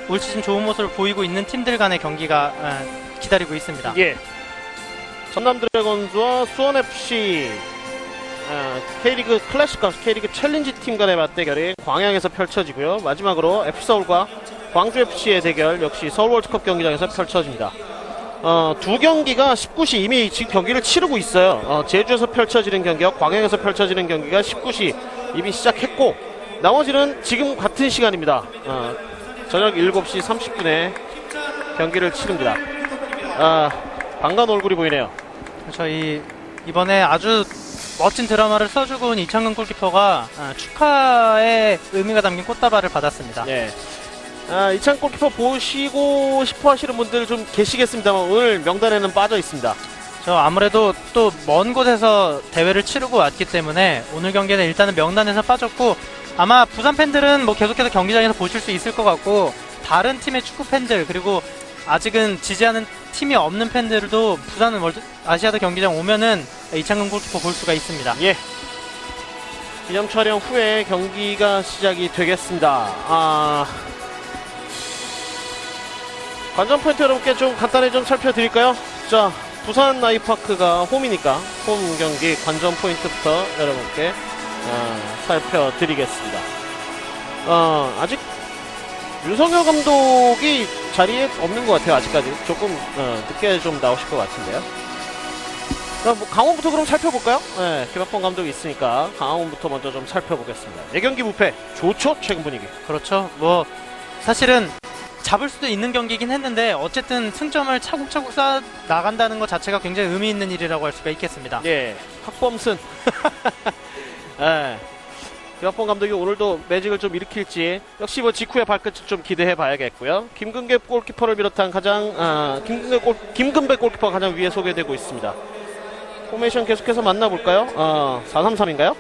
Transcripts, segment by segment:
올 시즌 좋은 모습을 보이고 있는 팀들 간의 경기가 기다리고 있습니다. 예. 전남 드래곤즈와 수원FC K리그 클래식과 K리그 챌린지 팀 간의 맞대결이 광양에서 펼쳐지고요. 마지막으로 FC서울과 광주FC의 대결 역시 서울 월드컵 경기장에서 펼쳐집니다. 두 경기가 19시 이미 지금 경기를 치르고 있어요. 제주에서 펼쳐지는 경기와 광양에서 펼쳐지는 경기가 19시 이미 시작했고 나머지는 지금 같은 시간입니다. 저녁 7시 30분에 경기를 치릅니다. 반가운 얼굴이 보이네요. 저희 이번에 아주 멋진 드라마를 써주고 온 이창근 골키퍼가 축하의 의미가 담긴 꽃다발을 받았습니다. 네. 이창근 골키퍼 보시고 싶어 하시는 분들 좀 계시겠습니다만 오늘 명단에는 빠져 있습니다. 저 아무래도 또 먼 곳에서 대회를 치르고 왔기 때문에 오늘 경기는 일단은 명단에서 빠졌고 아마 부산 팬들은 뭐 계속해서 경기장에서 보실 수 있을 것 같고 다른 팀의 축구 팬들 그리고 아직은 지지하는 팀이 없는 팬들도 부산 아시아드 경기장 오면은 이창근 골키퍼 볼 수가 있습니다. 예. 기념 촬영 후에 경기가 시작이 되겠습니다. 관전 포인트 여러분께 좀 간단히 좀 살펴드릴까요? 자, 부산 아이파크가 홈이니까 홈 경기 관전 포인트부터 여러분께 살펴드리겠습니다. 아직 윤석열 감독이 자리에 없는 것 같아요. 아직까지 조금 늦게 좀 나오실 것 같은데요. 뭐 강원부터 그럼 살펴볼까요? 네, 김학범 감독이 있으니까 강원부터 먼저 좀 살펴보겠습니다. 4경기 무패 좋죠? 최근 분위기. 그렇죠. 뭐 사실은 잡을 수도 있는 경기이긴 했는데 어쨌든 승점을 차곡차곡 쌓아 나간다는 것 자체가 굉장히 의미 있는 일이라고 할 수가 있겠습니다. 예, 학범슨. 예. 김학범 감독이 오늘도 매직을 좀 일으킬지 역시 뭐 직후의 발끝을 좀 기대해 봐야겠고요. 김근배 골키퍼를 비롯한 김근배 골키퍼가 가장 위에 소개되고 있습니다. 포메이션 계속해서 만나볼까요? 4-3-3인가요?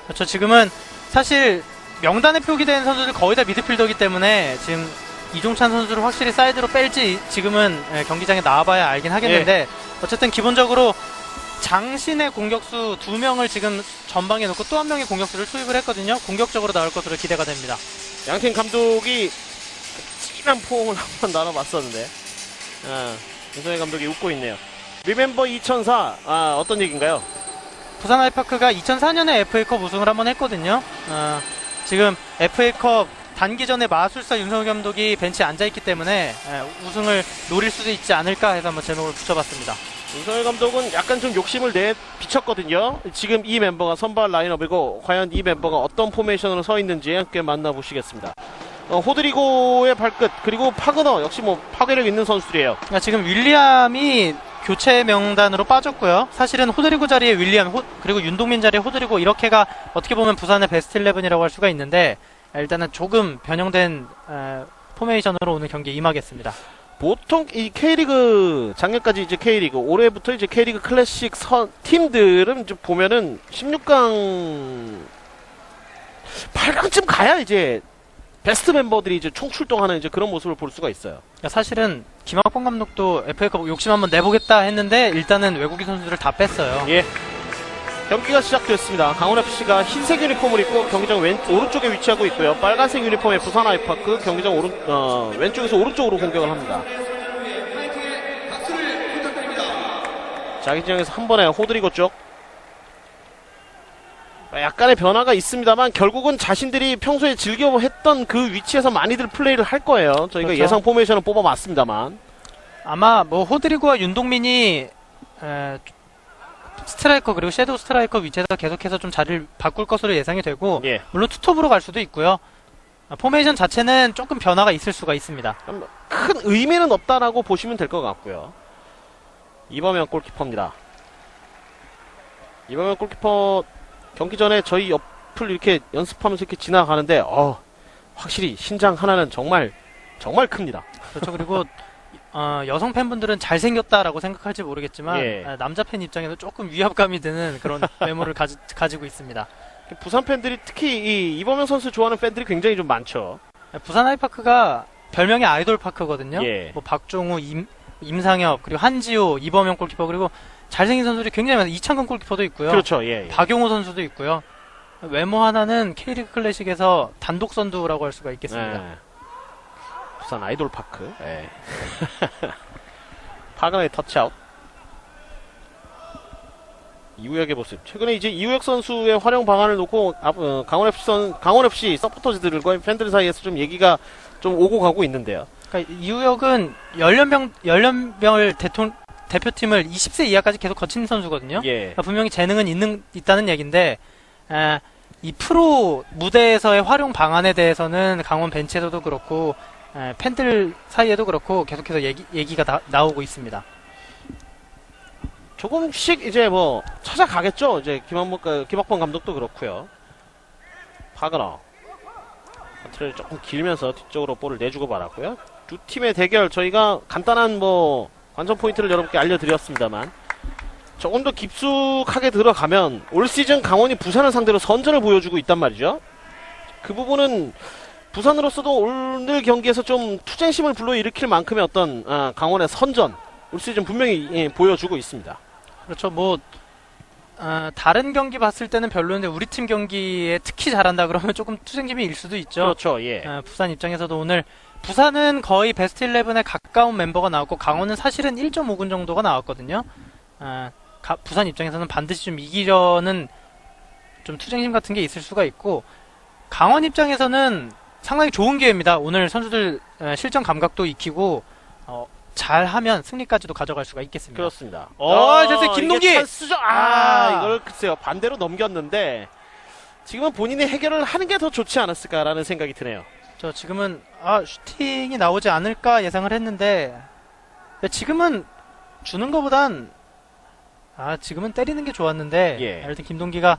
그렇죠. 지금은 사실 명단에 표기된 선수들 거의 다 미드필더이기 때문에 지금 이종찬 선수를 확실히 사이드로 뺄지 지금은 경기장에 나와봐야 알긴 하겠는데 어쨌든 기본적으로 장신의 공격수 2명을 지금 전방에 놓고 또 한 명의 공격수를 투입을 했거든요. 공격적으로 나올 것으로 기대가 됩니다. 양팀 감독이 진한 포옹을 한번 나눠봤었는데 윤석열 감독이 웃고 있네요. 리멤버 2004 어떤 얘기인가요? 부산 아이파크가 2004년에 FA컵 우승을 한번 했거든요. 지금 FA컵 단기전에 마술사 윤석열 감독이 벤치에 앉아있기 때문에 우승을 노릴 수도 있지 않을까 해서 한번 제목을 붙여봤습니다. 윤석열 감독은 약간 좀 욕심을 비쳤거든요. 지금 이 멤버가 선발 라인업이고 과연 이 멤버가 어떤 포메이션으로 서 있는지 함께 만나보시겠습니다. 호드리고의 발끝 그리고 파그너 역시 뭐 파괴력 있는 선수들이에요. 지금 윌리엄이 교체 명단으로 빠졌고요. 사실은 호드리고 자리에 윌리엄 그리고 윤동민 자리에 호드리고 이렇게가 어떻게 보면 부산의 베스트 11이라고 할 수가 있는데 일단은 조금 변형된 포메이션으로 오늘 경기에 임하겠습니다. 보통 이 K리그 작년까지 이제 K리그 올해부터 이제 K리그 클래식 팀들은 이제 보면은 16강 8강쯤 가야 이제 베스트 멤버들이 이제 총출동하는 이제 그런 모습을 볼 수가 있어요. 사실은 김학범 감독도 FA컵 욕심 한번 내보겠다 했는데 일단은 외국인 선수들을 다 뺐어요. 예. 경기가 시작됐습니다. 강원FC가 흰색 유니폼을 입고 경기장 오른쪽에 위치하고 있고요. 빨간색 유니폼의 부산 아이파크 경기장 왼쪽에서 오른쪽으로 공격을 합니다. 자기 진영에서 한 번에 호드리고 쪽 약간의 변화가 있습니다만 결국은 자신들이 평소에 즐겨 했던 그 위치에서 많이들 플레이를 할 거예요. 저희가 그렇죠. 예상 포메이션을 뽑아봤습니다만 아마 뭐 호드리고와 윤동민이 스트라이커 그리고 섀도우 스트라이커 위치에서 계속해서 좀 자리를 바꿀 것으로 예상이 되고 예. 물론 투톱으로 갈 수도 있고요. 포메이션 자체는 조금 변화가 있을 수가 있습니다. 큰 의미는 없다라고 보시면 될 것 같고요. 이범현 골키퍼입니다. 이범현 골키퍼 경기 전에 저희 옆을 이렇게 연습하면서 이렇게 지나가는데 확실히 신장 하나는 정말 큽니다. 그렇죠. 그리고 여성 팬분들은 잘생겼다라고 생각할지 모르겠지만 예. 남자 팬 입장에서 조금 위압감이 드는 그런 외모를 가지고 있습니다. 부산 팬들이 특히 이 이범현 선수 좋아하는 팬들이 굉장히 좀 많죠. 부산 아이파크가 별명이 아이돌 파크거든요. 예. 뭐 박종우, 임상엽, 그리고 한지호, 이범현 골키퍼 그리고 잘생긴 선수들이 굉장히 많아요. 이창근 골키퍼도 있고요. 그렇죠. 예. 박용호 선수도 있고요. 외모 하나는 K리그 클래식에서 단독 선두라고 할 수가 있겠습니다. 네. 부산 아이돌 파크. 예. 파그나의 터치아웃. 이우혁의 모습. 최근에 이제 이우혁 선수의 활용 방안을 놓고 강원FC 서포터즈들과 팬들 사이에서 좀 얘기가 좀 오고 가고 있는데요. 그러니까 이우혁은 연령별 대표팀을 20세 이하까지 계속 거친 선수거든요. 예. 그러니까 분명히 재능은 있다는 얘기인데 이 프로 무대에서의 활용 방안에 대해서는 강원 벤치에서도 그렇고 팬들 사이에도 그렇고 계속해서 얘기가 나오고 있습니다. 조금씩 이제 뭐 찾아가겠죠. 이제 김학범 감독도 그렇고요. 파그너 컨트롤이 조금 길면서 뒤쪽으로 볼을 내주고 말았고요. 두 팀의 대결 저희가 간단한 뭐 관전 포인트를 여러분께 알려드렸습니다만 조금 더 깊숙하게 들어가면 올 시즌 강원이 부산을 상대로 선전을 보여주고 있단 말이죠. 그 부분은 부산으로서도 오늘 경기에서 좀 투쟁심을 불러일으킬 만큼의 어떤 강원의 선전 올 시즌 분명히 보여주고 있습니다. 그렇죠. 뭐 다른 경기 봤을 때는 별로인데 우리 팀 경기에 특히 잘한다 그러면 조금 투쟁심이 일 수도 있죠. 그렇죠. 예. 부산 입장에서도 오늘 부산은 거의 베스트 11에 가까운 멤버가 나왔고 강원은 사실은 1.5군 정도가 나왔거든요. 부산 입장에서는 반드시 좀 이기려는 좀 투쟁심 같은 게 있을 수가 있고 강원 입장에서는 상당히 좋은 기회입니다. 오늘 선수들 실전 감각도 익히고 잘하면 승리까지도 가져갈 수가 있겠습니다. 그렇습니다. 됐어요. 김동기! 찬스죠. 이걸 글쎄요. 반대로 넘겼는데 지금은 본인이 해결을 하는 게 더 좋지 않았을까라는 생각이 드네요. 지금은 슈팅이 나오지 않을까 예상을 했는데 지금은 주는 것보단 지금은 때리는 게 좋았는데 예. 일단 김동기가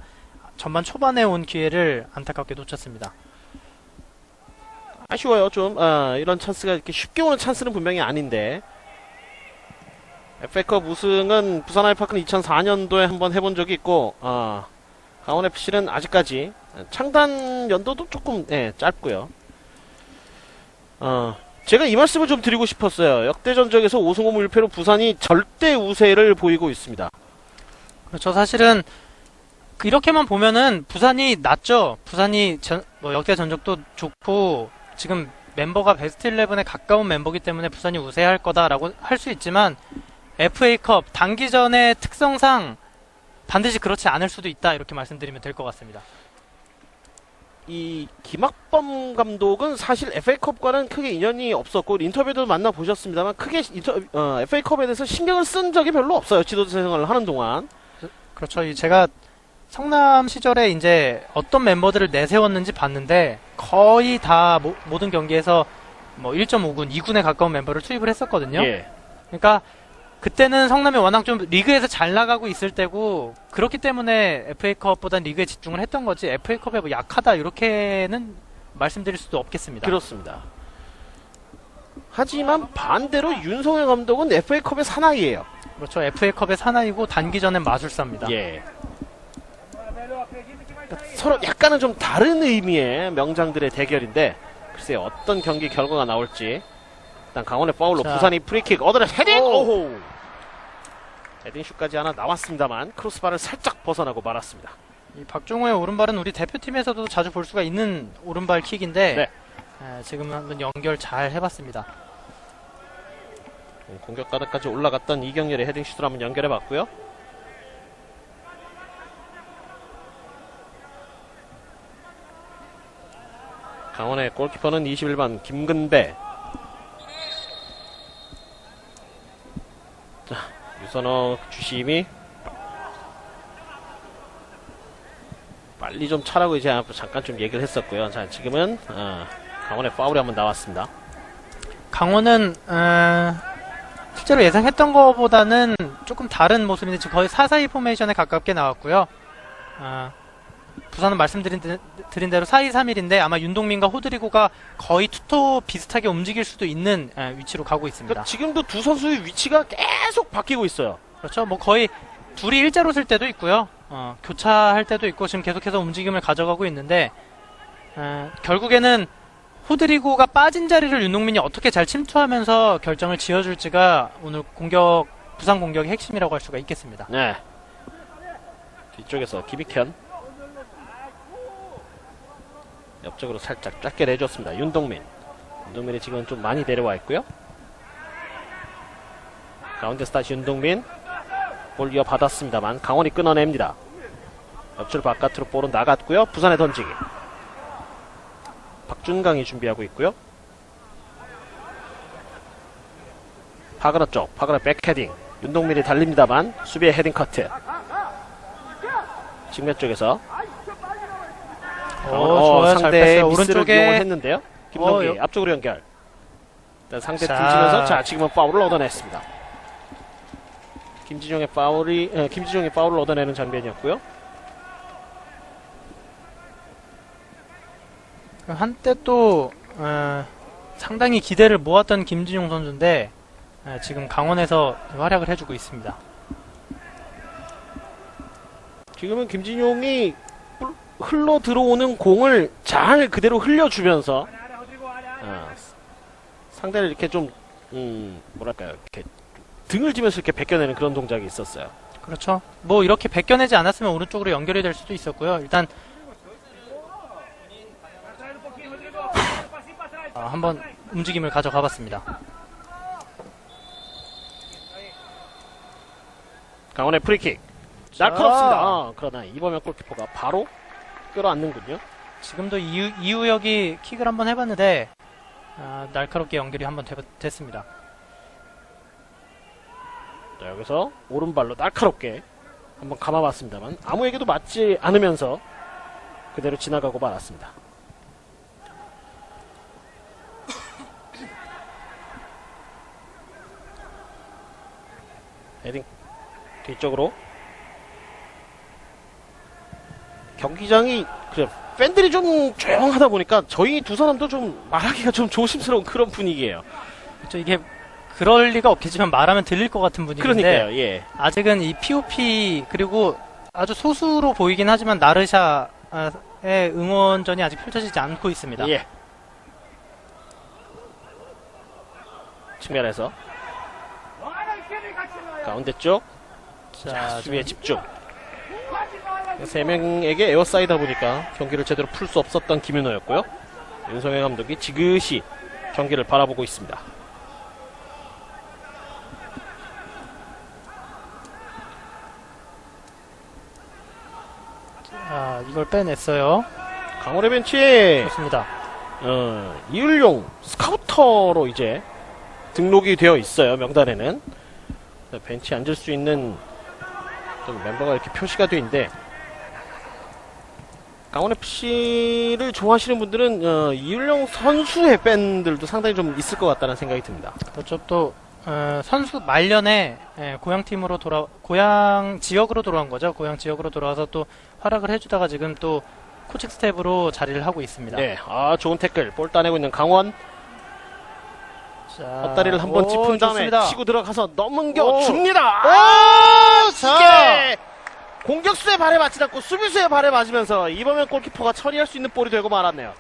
전반 초반에 온 기회를 안타깝게 놓쳤습니다. 아쉬워요. 좀 이런 찬스가 이렇게 쉽게 오는 찬스는 분명히 아닌데 FA컵 우승은 부산 아이파크는 2004년도에 한번 해본 적이 있고 강원FC는 아직까지 창단 연도도 조금 짧고요. 제가 이 말씀을 좀 드리고 싶었어요. 역대 전적에서 5승 5무 1패로 부산이 절대 우세를 보이고 있습니다. 그렇죠. 사실은 이렇게만 보면은 부산이 낫죠. 부산이 역대 전적도 좋고 지금 멤버가 베스트 11에 가까운 멤버기 때문에 부산이 우세할 거다라고 할 수 있지만 FA컵 단기전의 특성상 반드시 그렇지 않을 수도 있다 이렇게 말씀드리면 될 것 같습니다. 이 김학범 감독은 사실 FA컵과는 크게 인연이 없었고 인터뷰도 만나보셨습니다만 크게 FA컵에 대해서 신경을 쓴 적이 별로 없어요. 지도자 생활을 하는 동안. 그렇죠. 제가 성남 시절에 이제 어떤 멤버들을 내세웠는지 봤는데 거의 다 모든 경기에서 뭐 1.5군, 2군에 가까운 멤버를 투입을 했었거든요. 예. 그러니까 그때는 성남이 워낙 좀 리그에서 잘 나가고 있을 때고 그렇기 때문에 FA컵보단 리그에 집중을 했던 거지 FA컵에 뭐 약하다 이렇게는 말씀드릴 수도 없겠습니다. 그렇습니다. 하지만 반대로 윤성현 감독은 FA컵의 사나이예요. 그렇죠. FA컵의 사나이고 단기전엔 마술사입니다. 예. 서로 약간은 좀 다른 의미의 명장들의 대결인데 글쎄요 어떤 경기 결과가 나올지. 일단 강원의 파울로 부산이 프리킥 얻어내 헤딩! 오호! 헤딩슛까지 하나 나왔습니다만 크로스바를 살짝 벗어나고 말았습니다. 이 박종호의 오른발은 우리 대표팀에서도 자주 볼 수가 있는 오른발 킥인데 네. 지금 한번 연결 잘 해봤습니다. 공격 가닥까지 올라갔던 이경렬의 헤딩슛을 한번 연결해봤고요. 강원의 골키퍼는 21번 김근배. 자, 유선호 주심이 빨리 좀 차라고 이제 잠깐 좀 얘기를 했었고요. 자, 지금은 강원의 파울이 한번 나왔습니다. 강원은 실제로 예상했던 것보다는 조금 다른 모습인데 지금 거의 4-4-2 포메이션에 가깝게 나왔고요. 부산은 말씀드린 대로 4-2-3-1인데 아마 윤동민과 호드리고가 거의 투토 비슷하게 움직일 수도 있는 위치로 가고 있습니다. 그러니까 지금도 두 선수의 위치가 계속 바뀌고 있어요. 그렇죠. 뭐 거의 둘이 일자로 쓸 때도 있고요. 교차할 때도 있고 지금 계속해서 움직임을 가져가고 있는데 결국에는 호드리고가 빠진 자리를 윤동민이 어떻게 잘 침투하면서 결정을 지어줄지가 오늘 부산 공격의 핵심이라고 할 수가 있겠습니다. 네. 뒤쪽에서 김익현 옆쪽으로 살짝 짧게 내줬습니다. 윤동민 윤동민이 지금 좀 많이 내려와 있고요. 가운데서 다시 윤동민. 볼 이어받았습니다만 강원이 끊어냅니다. 옆줄 바깥으로 볼은 나갔고요. 부산에 던지기. 박준강이 준비하고 있고요. 파그너 쪽, 파그너 백헤딩. 윤동민이 달립니다만 수비의 헤딩 커트. 측면 쪽에서 좋아요. 잘 상대의 뺐어요. 미스를 오른쪽에 이용을 했는데요. 김동기 앞쪽으로 연결. 일단 상대 등지면서 자 지금은 파울을 얻어냈습니다. 김진용의 파울을 얻어내는 장면이었고요. 한때 또 상당히 기대를 모았던 김진용 선수인데 지금 강원에서 활약을 해주고 있습니다. 지금은 김진용이 흘러 들어오는 공을 잘 그대로 흘려주면서 상대를 이렇게 좀 뭐랄까요, 이렇게 등을 지면서 이렇게 벗겨내는 그런 동작이 있었어요. 그렇죠. 뭐 이렇게 벗겨내지 않았으면 오른쪽으로 연결이 될 수도 있었고요. 일단 한번 움직임을 가져가 봤습니다. 강원의 프리킥 날카롭습니다. 그러나 이범현 골키퍼가 바로 끌어안는군요. 지금도 이우혁이 킥을 한번 해봤는데 날카롭게 연결이 한번 됐습니다. 자, 여기서 오른발로 날카롭게 한번 감아봤습니다만 아무에게도 맞지 않으면서 그대로 지나가고 말았습니다. 헤딩 뒤쪽으로. 경기장이 그래 팬들이 좀 조용하다 보니까 저희 두 사람도 좀 말하기가 좀 조심스러운 그런 분위기예요. 그렇죠. 이게 그럴 리가 없겠지만 말하면 들릴 것 같은 분위기인데 그러니까요. 예. 아직은 이 POP 그리고 아주 소수로 보이긴 하지만 나르샤의 응원전이 아직 펼쳐지지 않고 있습니다. 예. 측면에서 가운데 쪽. 자, 수비에 집중. 세 명에게 에어사이다 보니까 경기를 제대로 풀 수 없었던 김윤호였고요. 윤성현 감독이 지그시 경기를 바라보고 있습니다. 이걸 빼냈어요. 강원의 벤치에 좋습니다. 이을용 스카우터로 이제 등록이 되어 있어요. 명단에는 벤치에 앉을 수 있는 좀 멤버가 이렇게 표시가 되어 있는데 강원FC를 좋아하시는 분들은 이을용 선수의 팬들도 상당히 좀 있을 것 같다는 생각이 듭니다. 그렇죠. 또 선수 말년에 고향 지역으로 돌아온 거죠. 고향 지역으로 돌아와서 또 활약을 해주다가 지금 또 코칭 스텝으로 자리를 하고 있습니다. 네, 좋은 태클. 볼 따내고 있는 강원. 자, 헛다리를 한번 짚은 다음에 좋습니다. 치고 들어가서 넘겨 줍니다. 자, 공격수의 발에 맞지 않고 수비수의 발에 맞으면서 이범현 골키퍼가 처리할 수 있는 볼이 되고 말았네요.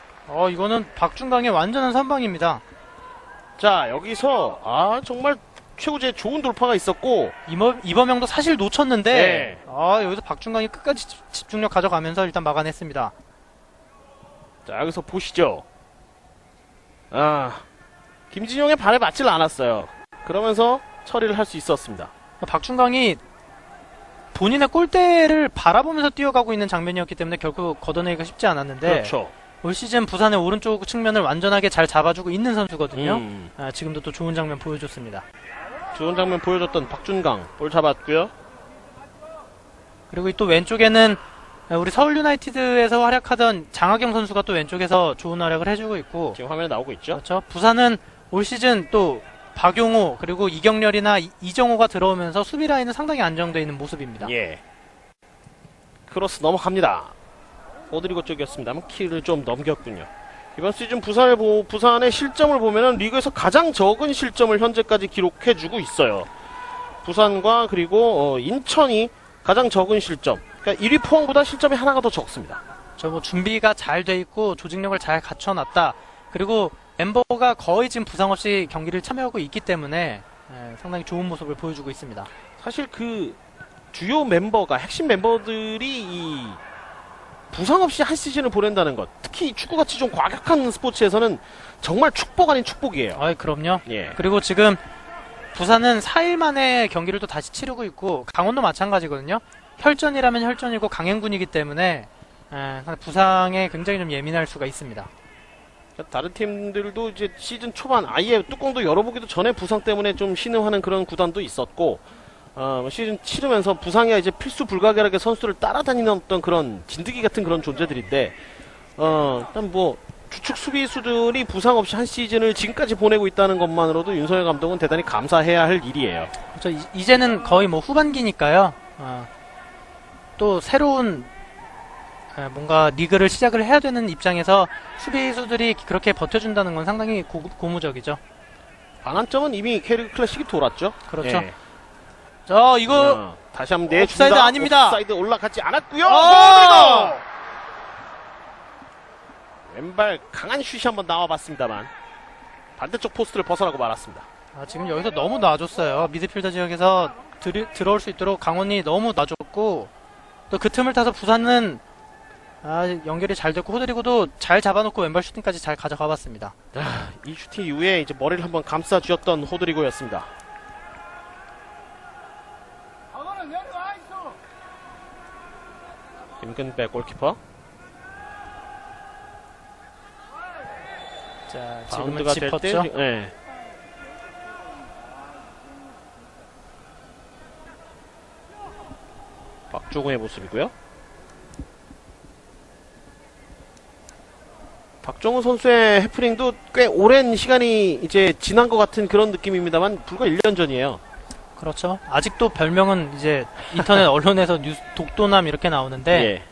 이거는 박준강의 완전한 선방입니다. 자, 여기서 정말 최고의 좋은 돌파가 있었고 이범영도 사실 놓쳤는데 네. 여기서 박준강이 끝까지 집중력 가져가면서 일단 막아냈습니다. 자, 여기서 보시죠. 김진용의 발에 맞질 않았어요. 그러면서 처리를 할 수 있었습니다. 박준강이 본인의 골대를 바라보면서 뛰어가고 있는 장면이었기 때문에 결국 걷어내기가 쉽지 않았는데 그렇죠. 올 시즌 부산의 오른쪽 측면을 완전하게 잘 잡아주고 있는 선수거든요. 지금도 또 좋은 장면 보여줬습니다. 좋은 장면 보여줬던 박준강 볼 잡았고요. 그리고 또 왼쪽에는 우리 서울 유나이티드에서 활약하던 장하경 선수가 또 왼쪽에서 좋은 활약을 해주고 있고 지금 화면에 나오고 있죠. 그렇죠. 부산은 올 시즌 또 박용호 그리고 이경렬이나 이정호가 들어오면서 수비 라인은 상당히 안정되어 있는 모습입니다. 예. 크로스 넘어갑니다. 오드리고 쪽이었습니다만 키를 좀 넘겼군요. 이번 시즌 부산의 실점을 보면은 리그에서 가장 적은 실점을 현재까지 기록해주고 있어요. 부산과 그리고 인천이 가장 적은 실점. 그러니까 1위 포항보다 실점이 하나가 더 적습니다. 뭐 준비가 잘 돼 있고 조직력을 잘 갖춰놨다. 그리고 멤버가 거의 지금 부상 없이 경기를 참여하고 있기 때문에 상당히 좋은 모습을 보여주고 있습니다. 사실 그 주요 멤버가 핵심 멤버들이 이 부상 없이 한 시즌을 보낸다는 것, 특히 축구같이 좀 과격한 스포츠에서는 정말 축복 아닌 축복이에요. 아이, 그럼요. 예. 그리고 지금 부산은 4일 만에 경기를 또 다시 치르고 있고 강원도 마찬가지거든요. 혈전이라면 혈전이고 강행군이기 때문에 부상에 굉장히 좀 예민할 수가 있습니다. 다른 팀들도 이제 시즌 초반 아예 뚜껑도 열어보기도 전에 부상 때문에 좀 신음하는 그런 구단도 있었고, 시즌 치르면서 부상이 이제 필수 불가결하게 선수를 따라다니는 어떤 그런 진드기 같은 그런 존재들인데, 일단 뭐 주축 수비수들이 부상 없이 한 시즌을 지금까지 보내고 있다는 것만으로도 윤석열 감독은 대단히 감사해야 할 일이에요. 그렇죠. 이제는 거의 뭐 후반기니까요. 또 새로운 뭔가 리그를 시작을 해야 되는 입장에서 수비수들이 그렇게 버텨준다는 건 상당히 고무적이죠. 방한점은 이미 K리그 클래식이 돌았죠. 그렇죠. 예. 자, 이거 다시 한번 내준다. 옵사이드 아닙니다. 옵사이드 올라가지 않았고요. 왼발 강한 슛이 한번 나와봤습니다만 반대쪽 포스트를 벗어나고 말았습니다. 지금 여기서 너무 놔줬어요. 미드필더 지역에서 들어올 수 있도록 강원이 너무 놔줬고, 또 그 틈을 타서 부산은 연결이 잘 됐고 호드리고도 잘 잡아놓고 왼발 슈팅까지 잘 가져가 봤습니다. 이 슈팅 이후에 이제 머리를 한번 감싸 쥐었던 호드리고였습니다. 김근배 골키퍼. 자, 지금은 바운드가 될 때, 짚었죠. 네. 박종우의 모습이고요. 박정우 선수의 해프닝도 꽤 오랜 시간이 이제 지난 것 같은 그런 느낌입니다만 불과 1년 전이에요. 그렇죠. 아직도 별명은 이제 인터넷 언론에서 뉴스 독도남 이렇게 나오는데,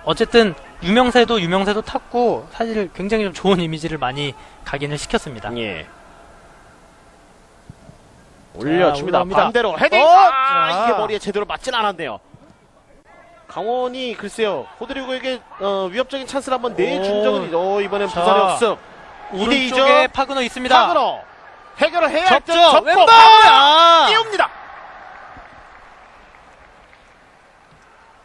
어쨌든 유명세도 탔고 사실 굉장히 좀 좋은 이미지를 많이 각인을 시켰습니다. 예. 올려줍니다. 올라옵니다. 반대로 헤딩! 이게 머리에 제대로 맞진 않았네요. 강원이 글쎄요, 호드리고에게 위협적인 찬스를 한번 내준 적은 이번엔 부산의 역습. 오른쪽에 파그너 있습니다. 파그너 해결을 해야 할 듯 접죠. 접고 왼발! 파그너 띄웁니다.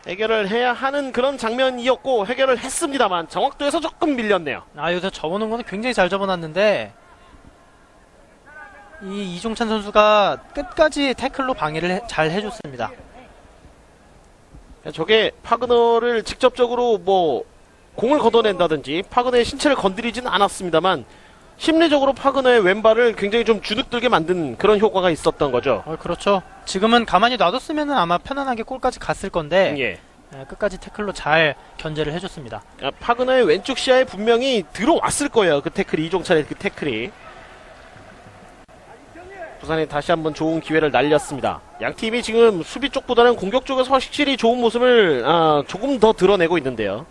해결을 해야 하는 그런 장면이었고 해결을 했습니다만 정확도에서 조금 밀렸네요. 여기서 접어놓은 거는 굉장히 잘 접어놨는데, 이 이종찬 선수가 끝까지 태클로 방해를 잘 해줬습니다. 저게 파그너를 직접적으로 뭐 공을 걷어낸다든지 파그너의 신체를 건드리진 않았습니다만 심리적으로 파그너의 왼발을 굉장히 좀 주눅들게 만든 그런 효과가 있었던 거죠. 그렇죠. 지금은 가만히 놔뒀으면 아마 편안하게 골까지 갔을 건데, 예. 끝까지 태클로 잘 견제를 해줬습니다. 파그너의 왼쪽 시야에 분명히 들어왔을 거예요. 그 태클이, 이종찬의 그 태클이. 부산이 다시 한번 좋은 기회를 날렸습니다. 양 팀이 지금 수비 쪽보다는 공격 쪽에서 확실히 좋은 모습을 조금 더 드러내고 있는데요.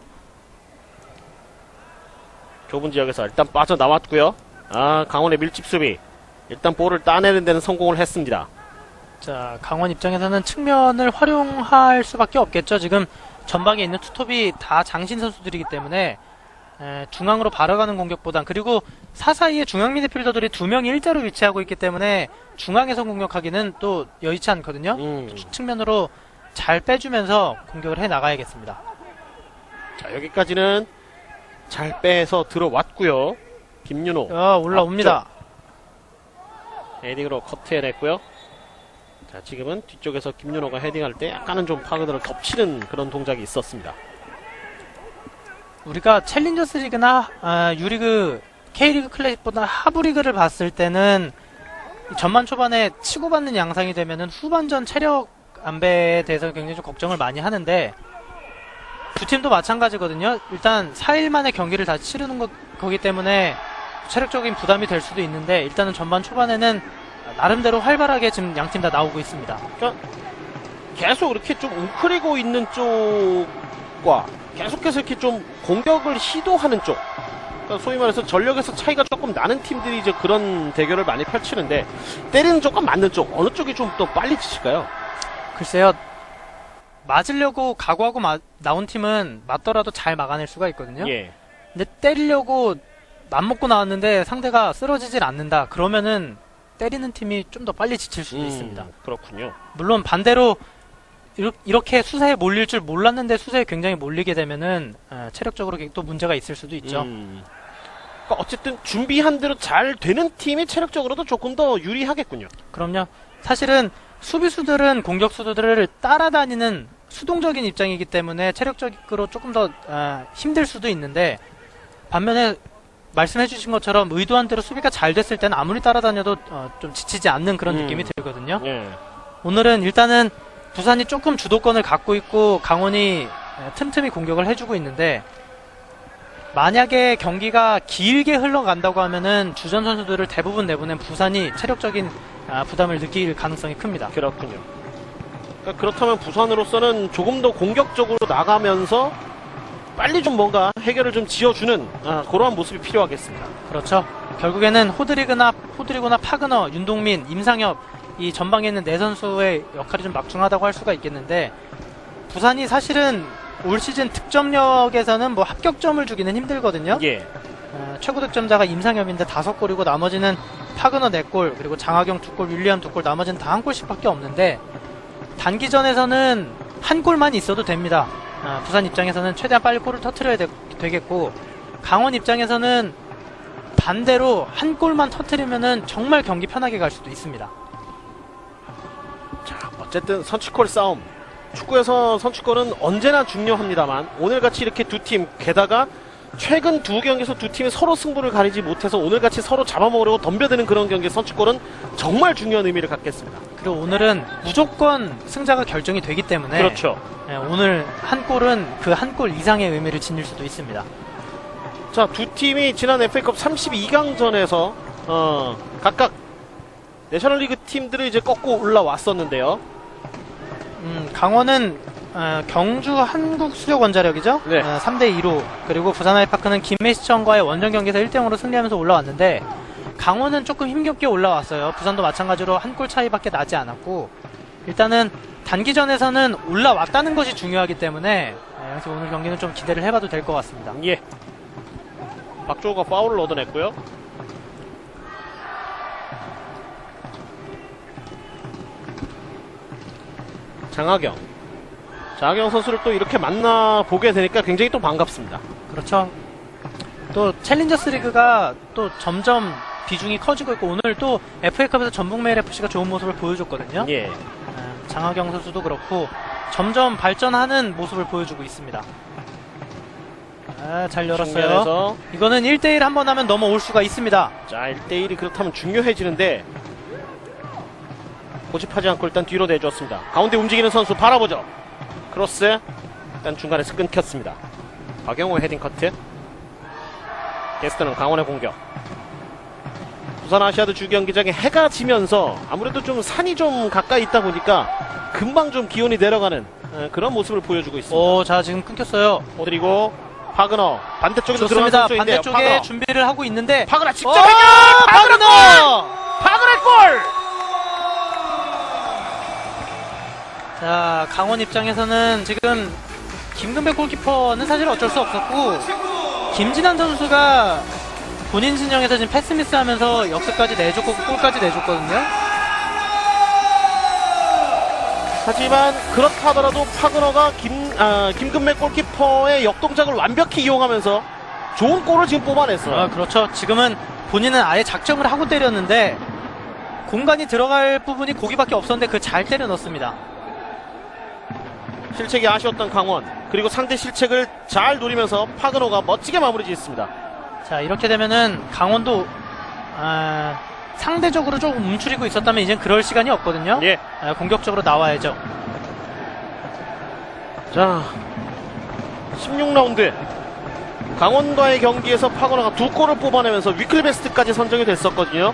좁은 지역에서 일단 빠져나왔고요. 강원의 밀집 수비. 일단 볼을 따내는 데는 성공을 했습니다. 자, 강원 입장에서는 측면을 활용할 수밖에 없겠죠. 지금 전방에 있는 투톱이 다 장신 선수들이기 때문에 중앙으로 바라가는 공격보단, 그리고 사사이에 중앙 미드필더들이 2명이 일자로 위치하고 있기 때문에 중앙에서 공격하기는 또 여의치 않거든요. 측면으로 잘 빼주면서 공격을 해 나가야겠습니다. 자, 여기까지는 잘 빼서 들어왔고요. 김윤호 올라옵니다. 헤딩으로 커트해냈고요. 자, 지금은 뒤쪽에서 김윤호가 헤딩할 때 약간은 좀 파그너를 덮치는 그런 동작이 있었습니다. 우리가 챌린저스 리그나 유리그, K리그 클래식보다 하부리그를 봤을 때는 전반 초반에 치고받는 양상이 되면은 후반전 체력 안배에 대해서 굉장히 좀 걱정을 많이 하는데, 두 팀도 마찬가지거든요. 일단 4일 만에 경기를 다시 치르는 거기 때문에 체력적인 부담이 될 수도 있는데, 일단은 전반 초반에는 나름대로 활발하게 지금 양팀 다 나오고 있습니다. 그러니까 계속 이렇게 좀 웅크리고 있는 쪽과 계속해서 이렇게 좀 공격을 시도하는 쪽, 그러니까 소위 말해서 전력에서 차이가 조금 나는 팀들이 이제 그런 대결을 많이 펼치는데, 때리는 쪽과 맞는 쪽 어느 쪽이 좀 더 빨리 지칠까요? 글쎄요, 맞으려고 각오하고 나온 팀은 맞더라도 잘 막아낼 수가 있거든요. 예. 근데 때리려고 맘먹고 나왔는데 상대가 쓰러지질 않는다, 그러면은 때리는 팀이 좀 더 빨리 지칠 수도 있습니다. 그렇군요. 물론 반대로 이렇게 수세에 몰릴 줄 몰랐는데 수세에 굉장히 몰리게 되면은 체력적으로 또 문제가 있을 수도 있죠. 그러니까 어쨌든 준비한 대로 잘 되는 팀이 체력적으로도 조금 더 유리하겠군요. 그럼요. 사실은 수비수들은 공격수들을 따라다니는 수동적인 입장이기 때문에 체력적으로 조금 더 힘들 수도 있는데, 반면에 말씀해주신 것처럼 의도한 대로 수비가 잘 됐을 때는 아무리 따라다녀도 좀 지치지 않는 그런 느낌이 들거든요. 예. 오늘은 일단은 부산이 조금 주도권을 갖고 있고 강원이 틈틈이 공격을 해주고 있는데, 만약에 경기가 길게 흘러간다고 하면은 주전 선수들을 대부분 내보낸 부산이 체력적인 부담을 느낄 가능성이 큽니다. 그렇군요. 그러니까 그렇다면 부산으로서는 조금 더 공격적으로 나가면서 빨리 좀 뭔가 해결을 좀 지어주는 그러한 모습이 필요하겠습니다. 그렇죠. 결국에는 호드리거나 파그너, 윤동민, 임상엽, 이 전방에 있는 네 선수의 역할이 좀 막중하다고 할 수가 있겠는데, 부산이 사실은 올 시즌 득점력에서는 뭐 합격점을 주기는 힘들거든요. 예. 최고 득점자가 임상엽인데 5골이고 나머지는 파그너 4골, 그리고 장하경 2골, 윌리엄 2골, 나머지는 다 1골씩 밖에 없는데, 단기전에서는 한 골만 있어도 됩니다. 부산 입장에서는 최대한 빨리 골을 터트려야 되겠고, 강원 입장에서는 반대로 한 골만 터트리면은 정말 경기 편하게 갈 수도 있습니다. 자, 어쨌든 선취골 싸움. 축구에서 선취골은 언제나 중요합니다만, 오늘같이 이렇게 두 팀, 게다가 최근 두 경기에서 두 팀이 서로 승부를 가리지 못해서 오늘같이 서로 잡아먹으려고 덤벼드는 그런 경기의 선취골은 정말 중요한 의미를 갖겠습니다. 그리고 오늘은 무조건 승자가 결정이 되기 때문에, 그렇죠. 오늘 한 골은 그 한 골 이상의 의미를 지닐 수도 있습니다. 자, 두 팀이 지난 FA컵 32강전에서 각각 내셔널리그 팀들을 이제 꺾고 올라왔었는데요. 강원은 경주 한국수력원자력이죠. 네. 3대2로, 그리고 부산 아이파크는 김해시청과의 원정 경기에서 1대0으로 승리하면서 올라왔는데, 강원은 조금 힘겹게 올라왔어요. 부산도 마찬가지로 한 골 차이밖에 나지 않았고, 일단은 단기전에서는 올라왔다는 것이 중요하기 때문에 그래서 오늘 경기는 좀 기대를 해봐도 될 것 같습니다. 예. 박주호가 파울을 얻어냈고요. 장하경 선수를 또 이렇게 만나보게 되니까 굉장히 또 반갑습니다. 그렇죠. 또 챌린저스 리그가 또 점점 비중이 커지고 있고, 오늘 또 FA컵에서 전북메일 FC가 좋은 모습을 보여줬거든요. 예. 장하경 선수도 그렇고 점점 발전하는 모습을 보여주고 있습니다. 잘 열었어요. 측면에서. 이거는 1대1 한번 하면 넘어올 수가 있습니다. 자, 1대1이 그렇다면 중요해지는데, 고집하지 않고 일단 뒤로 내줬습니다. 가운데 움직이는 선수 바라보죠. 크로스. 일단 중간에서 끊겼습니다. 박영호의 헤딩 커트. 게스트는 강원의 공격. 부산 아시아드 주경기장에 해가 지면서 아무래도 좀 산이 좀 가까이 있다 보니까 금방 좀 기온이 내려가는 그런 모습을 보여주고 있습니다. 자, 지금 끊겼어요. 그리고 파그너 반대쪽에서 들어간 좋습니다. 선수인데요. 반대쪽에 파그너. 준비를 하고 있는데, 파그너 직접 해결! 파그너 골! 파그너의 골! 자, 강원 입장에서는 지금 김근배 골키퍼는 사실 어쩔 수 없었고, 김진환 선수가 본인 진영에서 지금 패스미스 하면서 역습까지 내줬고 골까지 내줬거든요. 하지만 그렇다 하더라도 파그너가 김근배 골키퍼의 역동작을 완벽히 이용하면서 좋은 골을 지금 뽑아냈어요. 그렇죠. 지금은 본인은 아예 작정을 하고 때렸는데, 공간이 들어갈 부분이 거기밖에 없었는데 그 잘 때려 넣습니다. 실책이 아쉬웠던 강원, 그리고 상대 실책을 잘 노리면서 파그너가 멋지게 마무리 짓습니다. 자, 이렇게 되면은 강원도 상대적으로 조금 움츠리고 있었다면 이젠 그럴 시간이 없거든요. 예. 공격적으로 나와야죠. 자, 16라운드 강원과의 경기에서 파그너가 2골을 뽑아내면서 위클 베스트까지 선정이 됐었거든요.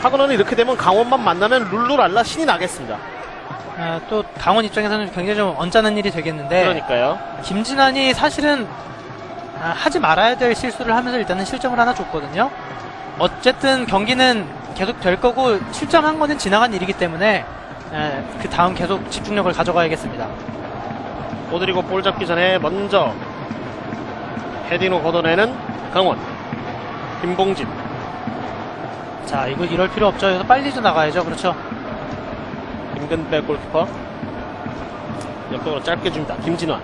파그너는 이렇게 되면 강원만 만나면 룰루랄라 신이 나겠습니다. 또 강원 입장에서는 굉장히 좀 언짢은 일이 되겠는데, 그러니까요. 김진환이 사실은 하지 말아야 될 실수를 하면서 일단은 실점을 하나 줬거든요. 어쨌든 경기는 계속 될 거고, 실점한 거는 지나간 일이기 때문에 그 다음 계속 집중력을 가져가야겠습니다. 오드리고 볼 잡기 전에 먼저 헤딩으로 걷어내는 강원. 김봉진. 자, 이거 이럴 필요 없죠. 여기서 빨리 좀 나가야죠. 그렇죠. 김근배 골키퍼. 옆쪽으로 짧게 줍니다. 김진환.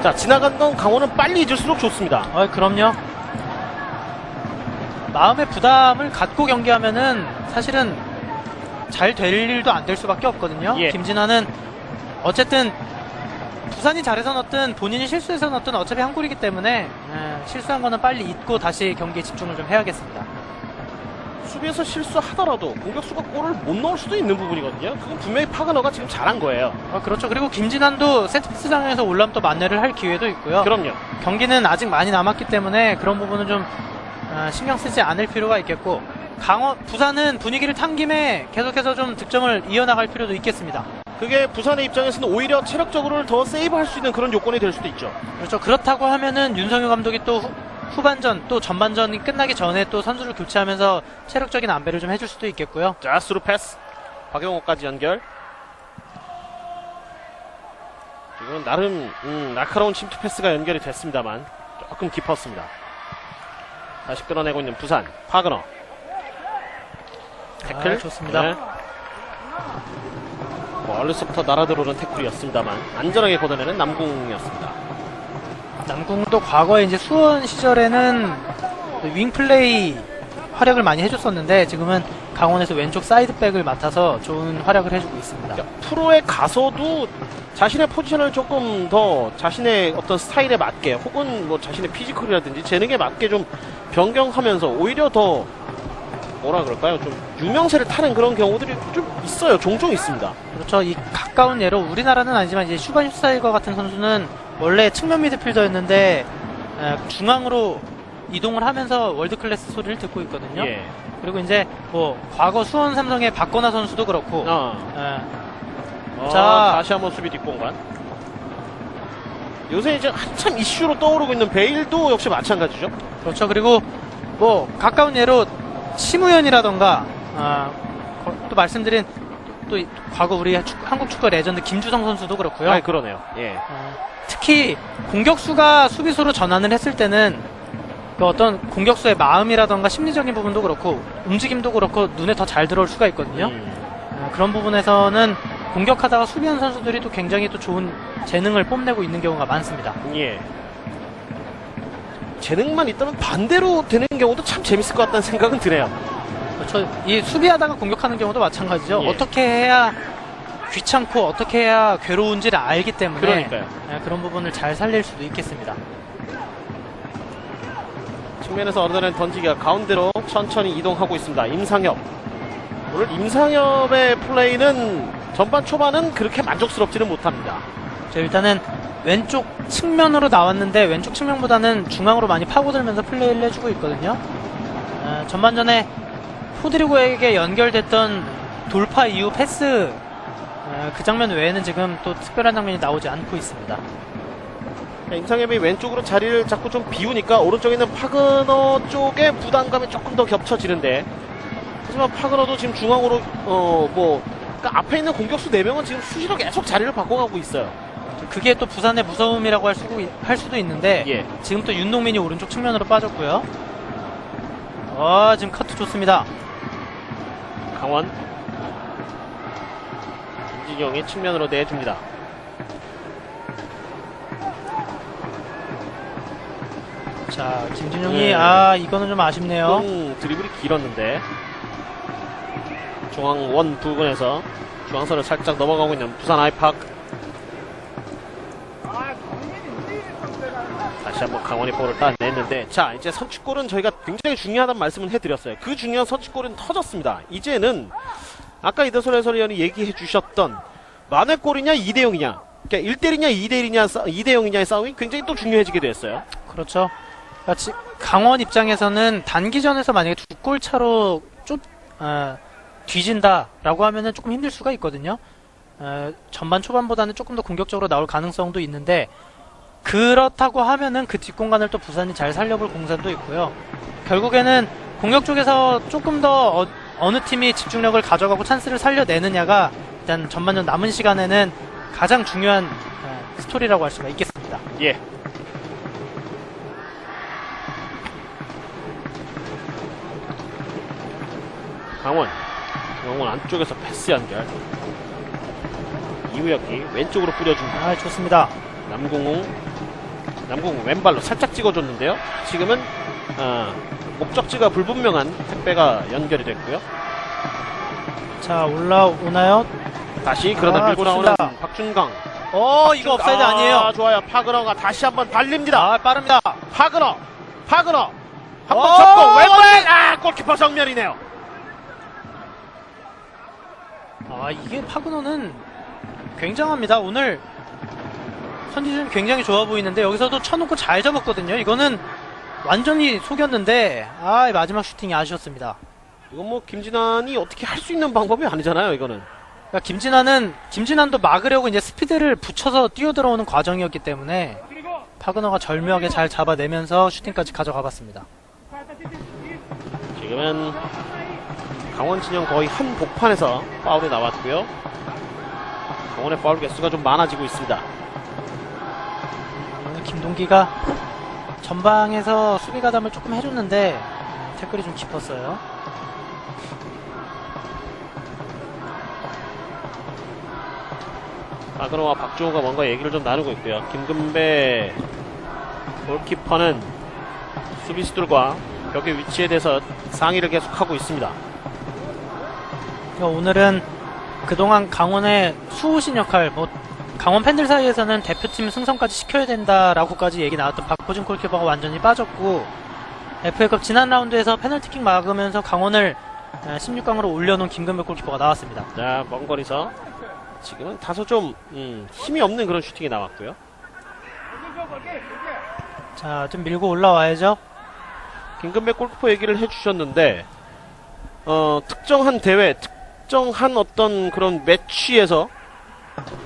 자, 지나간 건 강원은 빨리 잊을수록 좋습니다. 그럼요. 마음의 부담을 갖고 경기하면은 사실은 잘 될 일도 안 될 수밖에 없거든요. 예. 김진환은 어쨌든 부산이 잘해서 넣든 본인이 실수해서 넣든 어차피 한 골이기 때문에 실수한 거는 빨리 잊고 다시 경기에 집중을 좀 해야겠습니다. 수비에서 실수하더라도 공격수가 골을 못 넣을 수도 있는 부분이거든요. 그건 분명히 파그너가 지금 잘한 거예요. 그렇죠. 그리고 김진환도 세트피스장에서 올라면 또 만회를 할 기회도 있고요. 그럼요. 경기는 아직 많이 남았기 때문에 그런 부분은 좀 신경 쓰지 않을 필요가 있겠고, 부산은 분위기를 탄 김에 계속해서 좀 득점을 이어나갈 필요도 있겠습니다. 그게 부산의 입장에서는 오히려 체력적으로 더 세이브할 수 있는 그런 요건이 될 수도 있죠. 그렇죠. 그렇다고 하면은 윤성효 감독이 또 후반전 또 전반전이 끝나기 전에 또 선수를 교체하면서 체력적인 안배를 좀 해줄 수도 있겠고요. 자, 스루 패스. 박영호까지 연결. 이건 나름 날카로운 침투 패스가 연결이 됐습니다만 조금 깊었습니다. 다시 끌어내고 있는 부산. 파그너. 태클. 좋습니다. 네. 멀리서부터 날아들어오는 태클이었습니다만 안전하게 걷어내는 남궁이었습니다. 남궁도 과거에 이제 수원 시절에는 윙플레이 활약을 많이 해줬었는데 지금은 강원에서 왼쪽 사이드백을 맡아서 좋은 활약을 해주고 있습니다. 프로에 가서도 자신의 포지션을 조금 더 자신의 어떤 스타일에 맞게 혹은 뭐 자신의 피지컬이라든지 재능에 맞게 좀 변경하면서 오히려 더 뭐라 그럴까요? 좀 유명세를 타는 그런 경우들이 좀 있어요. 종종 있습니다. 그렇죠. 이 가까운 예로 우리나라는 아니지만 이제 슈반 슈타이거 같은 선수는 원래 측면 미드필더였는데 중앙으로 이동을 하면서 월드 클래스 소리를 듣고 있거든요. 예. 그리고 이제 뭐 과거 수원 삼성의 박건하 선수도 그렇고 자, 다시 한번 수비 뒷공간. 요새 이제 한참 이슈로 떠오르고 있는 베일도 역시 마찬가지죠. 그렇죠. 그리고 뭐 가까운 예로 심우현이라던가 또 말씀드린 또 과거 우리 한국 축구 레전드 김주성 선수도 그렇고요. 아, 그러네요. 예. 특히 공격수가 수비수로 전환을 했을 때는 그 어떤 공격수의 마음이라던가 심리적인 부분도 그렇고 움직임도 그렇고 눈에 더 잘 들어올 수가 있거든요. 그런 부분에서는 공격하다가 수비하는 선수들이 또 굉장히 또 좋은 재능을 뽐내고 있는 경우가 많습니다. 예. 재능만 있다면 반대로 되는 경우도 참 재밌을 것 같다는 생각은 드네요. 그렇죠. 이 수비하다가 공격하는 경우도 마찬가지죠. 예. 어떻게 해야 귀찮고 어떻게 해야 괴로운지를 알기 때문에 그러니까요. 그런 부분을 잘 살릴 수도 있겠습니다. 측면에서 얻어낸 던지기가 가운데로 천천히 이동하고 있습니다. 임상엽. 오늘 임상엽의 플레이는 전반 초반은 그렇게 만족스럽지는 못합니다. 일단은 왼쪽 측면으로 나왔는데 왼쪽 측면보다는 중앙으로 많이 파고들면서 플레이를 해주고 있거든요. 전반전에 포드리고에게 연결됐던 돌파 이후 패스 그 장면 외에는 지금 또 특별한 장면이 나오지 않고 있습니다. 임상엽이 왼쪽으로 자리를 자꾸 좀 비우니까 오른쪽에 있는 파그너 쪽에 부담감이 조금 더 겹쳐지는데, 하지만 파그너도 지금 중앙으로 그러니까 앞에 있는 공격수 4명은 지금 수시로 계속 자리를 바꿔가고 있어요. 그게 또 부산의 무서움이라고 할 수도 있는데 예. 지금 또 윤동민이 오른쪽 측면으로 빠졌고요. 지금 커트 좋습니다. 강원. 김진영이 측면으로 내줍니다. 자, 김진용이 이거는 좀 아쉽네요. 조금 드리블이 길었는데 중앙원 부근에서 중앙선을 살짝 넘어가고 있는 부산 아이파크. 다시 한번 강원이 볼을 따냈는데, 자, 이제 선취골은 저희가 굉장히 중요하다는 말씀을 해드렸어요. 그 중요한 선취골은 터졌습니다. 이제는 아까 이대솔 해설위원이 얘기해 주셨던 만회골이냐 2대0이냐, 그러니까 1대1이냐 2대0이냐의 싸움이 굉장히 또 중요해지게 됐어요. 그렇죠. 강원 입장에서는 단기전에서 만약에 2골 차로 뒤진다라고 하면은 조금 힘들 수가 있거든요. 전반 초반보다는 조금 더 공격적으로 나올 가능성도 있는데, 그렇다고 하면은 그 뒷공간을 또 부산이 잘 살려볼 공산도 있고요. 결국에는 공격 쪽에서 조금 더 어느 팀이 집중력을 가져가고 찬스를 살려내느냐가 일단 전반전 남은 시간에는 가장 중요한 스토리라고 할 수가 있겠습니다. 예. 강원 안쪽에서 패스 연결. 이우혁이 왼쪽으로 뿌려줍니다. 좋습니다. 남궁 왼발로 살짝 찍어줬는데요. 지금은 목적지가 불분명한 택배가 연결이 됐고요. 자, 올라오나요? 다시 그러다 밀고 좋습니다. 나오는 박준강. 이거 업사이드 아니에요. 좋아요. 파그너가 다시 한번 달립니다. 빠릅니다. 파그너 한번 어, 접고 왼발 골키퍼 정면이네요. 이게 파그너는 굉장합니다. 오늘 컨디션이 굉장히 좋아 보이는데 여기서도 쳐놓고 잘 접었거든요. 이거는 완전히 속였는데 마지막 슈팅이 아쉬웠습니다. 이건 뭐 김진환이 어떻게 할 수 있는 방법이 아니잖아요. 이거는. 그러니까 김진환도 막으려고 이제 스피드를 붙여서 뛰어들어오는 과정이었기 때문에 파그너가 절묘하게 잘 잡아내면서 슈팅까지 가져가봤습니다. 지금은 강원 진영 거의 한 복판에서 파울이 나왔고요. 강원의 파울 개수가 좀 많아지고 있습니다. 오늘 김동기가 전방에서 수비 가담을 조금 해줬는데 태클이 좀 깊었어요. 파그너와 박주호가 뭔가 얘기를 좀 나누고 있고요. 김금배 골키퍼는 수비수들과 벽의 위치에 대해서 상의를 계속하고 있습니다. 오늘은 그동안 강원의 수호신 역할, 강원 팬들 사이에서는 대표팀 승선까지 시켜야 된다라고까지 얘기 나왔던 박호준 골키퍼가 완전히 빠졌고, FA컵 지난 라운드에서 페널티킥 막으면서 강원을 16강으로 올려놓은 김금배 골키퍼가 나왔습니다. 자, 먼 거리서 지금은 다소 좀 힘이 없는 그런 슈팅이 나왔고요. 자, 좀 밀고 올라와야죠. 김금배 골키퍼 얘기를 해주셨는데 특정한 대회, 특정한 어떤 그런 매치에서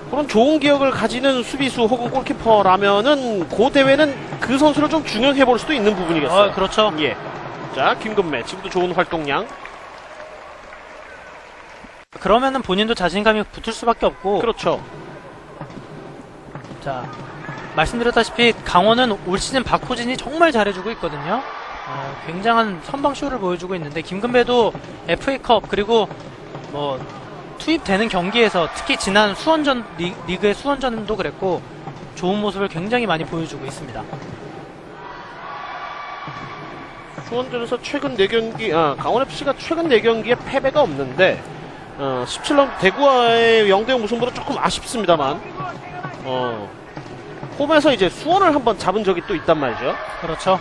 그런 좋은 기억을 가지는 수비수 혹은 골키퍼라면은 그 대회는 그 선수를 좀 중용해 볼 수도 있는 부분이겠어요. 그렇죠. 예. 자, 김금배 지금도 좋은 활동량. 그러면은 본인도 자신감이 붙을 수밖에 없고. 그렇죠. 자, 말씀드렸다시피 강원은 올 시즌 박호진이 정말 잘해주고 있거든요. 굉장한 선방쇼를 보여주고 있는데 김금배도 FA컵 그리고 투입되는 경기에서 특히 지난 수원전 리그의 수원전도 그랬고 좋은 모습을 굉장히 많이 보여주고 있습니다. 수원전에서 최근 4경기, 강원FC가 최근 4경기에 패배가 없는데 17라운드 대구와의 0대0 무승부로 조금 아쉽습니다만 홈에서 이제 수원을 한번 잡은 적이 또 있단 말이죠. 그렇죠.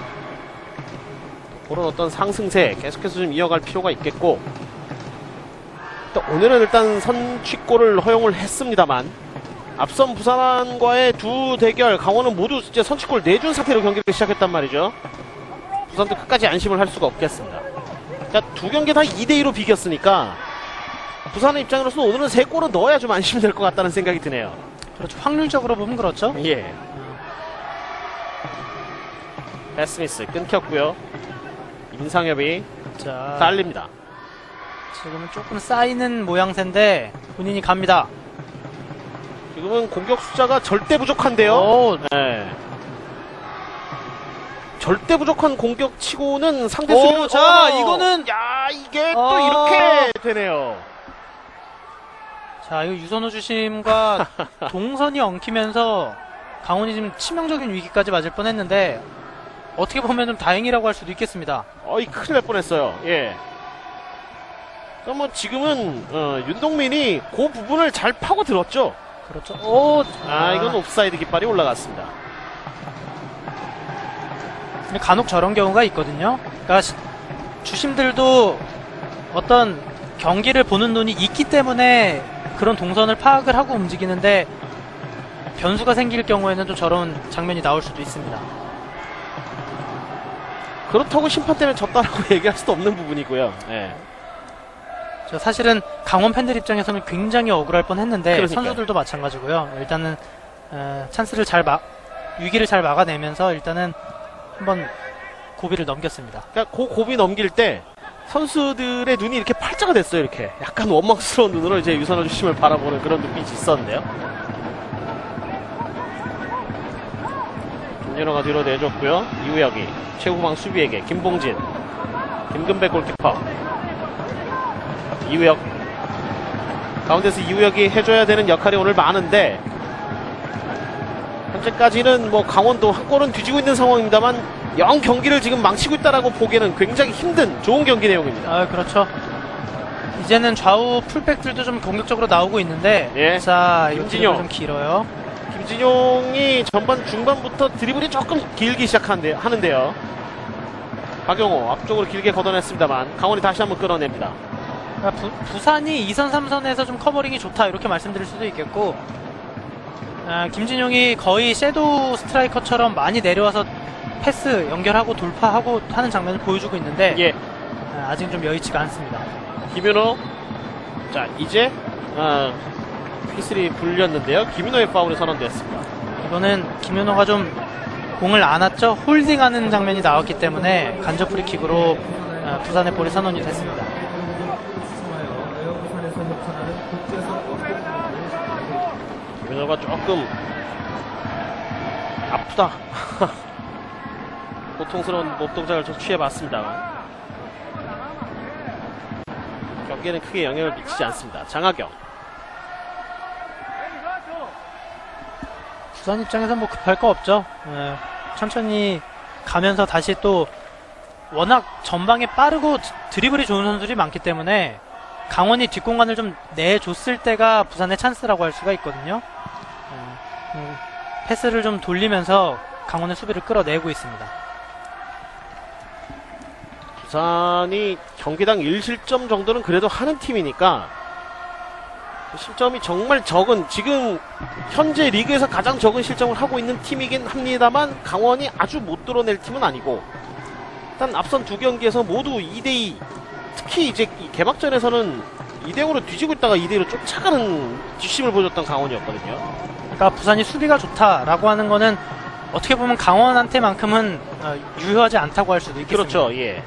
그런 어떤 상승세 계속해서 좀 이어갈 필요가 있겠고, 또 오늘은 일단 선취골을 허용을 했습니다만 앞선 부산과의 두 대결 강원은 모두 이제 선취골 내준 상태로 경기를 시작했단 말이죠. 부산도 끝까지 안심을 할 수가 없겠습니다. 그러니까 두 경기 다 2대2로 비겼으니까 부산의 입장으로서는 오늘은 3골은 넣어야 좀 안심이 될 것 같다는 생각이 드네요. 그렇죠. 확률적으로 보면 그렇죠. 예. 패스미스 끊겼고요. 임상엽이 자, 달립니다. 지금은 조금 쌓이는 모양새인데 본인이 갑니다. 지금은 공격 숫자가 절대 부족한데요. 오, 네. 절대 부족한 공격치고는 상대 오, 수비를 자, 이거는 이게 또 이렇게 되네요. 자, 이거 유선호 주심과 동선이 엉키면서 강원이 지금 치명적인 위기까지 맞을 뻔했는데 어떻게 보면 좀 다행이라고 할 수도 있겠습니다. 큰일 날 뻔했어요. 예. 그럼 지금은 윤동민이 그 부분을 잘 파고 들었죠. 그렇죠. 이건 옵사이드 깃발이 올라갔습니다. 간혹 저런 경우가 있거든요. 그러니까 주심들도 어떤 경기를 보는 눈이 있기 때문에 그런 동선을 파악을 하고 움직이는데 변수가 생길 경우에는 또 저런 장면이 나올 수도 있습니다. 그렇다고 심판 때문에 졌다라고 얘기할 수도 없는 부분이고요. 네. 사실은 강원 팬들 입장에서는 굉장히 억울할 뻔했는데 그러니까요. 선수들도 마찬가지고요. 일단은 찬스를 위기를 잘 막아내면서 일단은 한번 고비를 넘겼습니다. 그러니까 그 고비 넘길 때 선수들의 눈이 이렇게 팔자가 됐어요. 이렇게 약간 원망스러운 눈으로 이제 유선호 주심을 바라보는 그런 눈빛이 있었는데요. 김연호가 뒤로 내줬고요. 이우혁이 최후방 수비에게 김봉진, 김금배 골키퍼, 이우혁 가운데서 이우혁이 해줘야 되는 역할이 오늘 많은데 현재까지는 강원도 한 골은 뒤지고 있는 상황입니다만 영 경기를 지금 망치고 있다라고 보기에는 굉장히 힘든 좋은 경기 내용입니다. 아, 그렇죠. 이제는 좌우 풀백들도 좀 공격적으로 나오고 있는데, 예. 자, 이거 김진용. 좀 길어요. 김진용이 전반 중반부터 드리블이 조금 길기 하는데요. 박용호 앞쪽으로 길게 걷어냈습니다만 강원이 다시 한번 끌어냅니다. 그러니까 부산이 2선, 3선에서 좀 커버링이 좋다 이렇게 말씀드릴 수도 있겠고, 김진용이 거의 섀도우 스트라이커처럼 많이 내려와서 패스 연결하고 돌파하고 하는 장면을 보여주고 있는데 예. 아직 좀 여의치가 않습니다. 김윤호. 자, 이제 P3 불렸는데요. 김윤호의 파울이 선언됐습니다. 이거는 김윤호가 좀 공을 안았죠. 홀딩하는 장면이 나왔기 때문에 간접 프리킥으로 부산의 볼이 선언이 됐습니다. 김윤호가 조금 아프다. 고통스러운 목 동작을 좀 취해봤습니다. 경기에는 크게 영향을 미치지 않습니다. 장하경. 부산 입장에서 뭐 급할 거 없죠. 천천히 가면서 다시 또 워낙 전방에 빠르고 드리블이 좋은 선수들이 많기 때문에 강원이 뒷공간을 좀 내줬을 때가 부산의 찬스라고 할 수가 있거든요. 패스를 좀 돌리면서 강원의 수비를 끌어내고 있습니다. 부산이 경기당 1실점 정도는 그래도 하는 팀이니까 실점이 정말 적은, 지금 현재 리그에서 가장 적은 실점을 하고 있는 팀이긴 합니다만 강원이 아주 못 뚫어낼 팀은 아니고, 일단 앞선 두 경기에서 모두 2대2, 특히 이제 이 개막전에서는 2대0으로 뒤지고 있다가 2대2로 쫓아가는 뒷심을 보여줬던 강원이었거든요. 그러니까 부산이 수비가 좋다라고 하는 거는 어떻게 보면 강원한테만큼은 유효하지 않다고 할 수도 있겠습니다. 그렇죠. 예.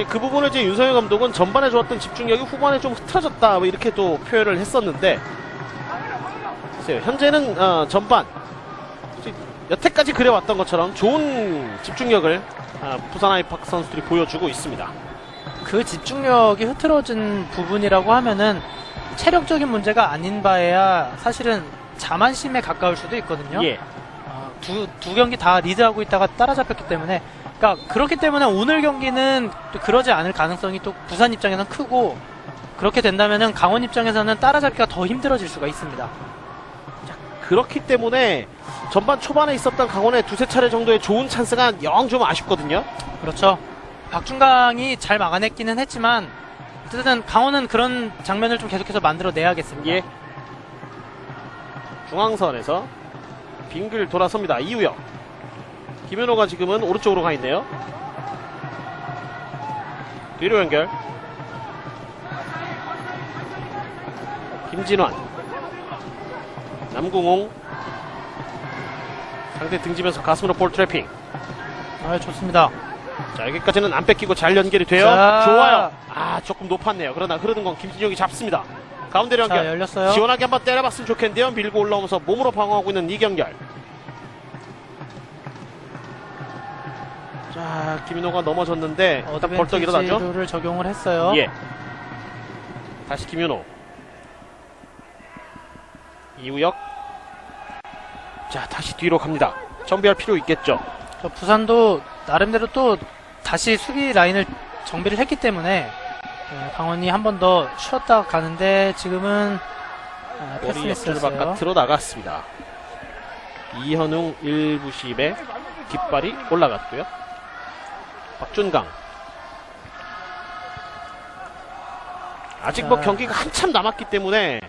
그 부분을 이제 윤석열 감독은 전반에 좋았던 집중력이 후반에 좀 흐트러졌다 뭐 이렇게 또 표현을 했었는데, 글쎄요, 현재는 전반 여태까지 그래왔던 것처럼 좋은 집중력을 부산 아이파크 선수들이 보여주고 있습니다. 그 집중력이 흐트러진 부분이라고 하면은 체력적인 문제가 아닌 바에야 사실은 자만심에 가까울 수도 있거든요. 예. 두 경기 다 리드하고 있다가 따라잡혔기 때문에, 그러니까 그렇기 때문에 오늘 경기는 또 그러지 않을 가능성이 또 부산 입장에서는 크고, 그렇게 된다면은 강원 입장에서는 따라잡기가 더 힘들어질 수가 있습니다. 그렇기 때문에 전반 초반에 있었던 강원의 두세 차례 정도의 좋은 찬스가 영 좀 아쉽거든요. 그렇죠. 박준강이 잘 막아냈기는 했지만 어쨌든 강원은 그런 장면을 좀 계속해서 만들어내야겠습니다. 예. 중앙선에서 빙글 돌아섭니다. 이우혁. 김현호가 지금은 오른쪽으로 가 있네요. 뒤로 연결. 김진환. 남궁홍. 상대 등지면서 가슴으로 볼 트래핑. 좋습니다. 자, 여기까지는 안 뺏기고 잘 연결이 돼요. 자. 좋아요. 조금 높았네요. 그러나 흐르는 건 김진용이 잡습니다. 가운데로 연결. 자, 열렸어요. 시원하게 한번 때려봤으면 좋겠는데요. 밀고 올라오면서 몸으로 방어하고 있는 이경결. 자, 김인호가 넘어졌는데 일단 벌떡 일어나죠. 를 적용을 했어요. 예. 다시 김윤호. 이우혁. 자, 다시 뒤로 갑니다. 정비할 필요 있겠죠. 부산도 나름대로 또 다시 수비 라인을 정비를 했기 때문에 강원이 한 번 더 쉬었다 가는데 지금은 볼이 옆줄 패스했어요. 바깥으로 나갔습니다. 이현웅 1부십에 깃발이 올라갔고요. 박준강. 아직 뭐 경기가 한참 남았기 때문에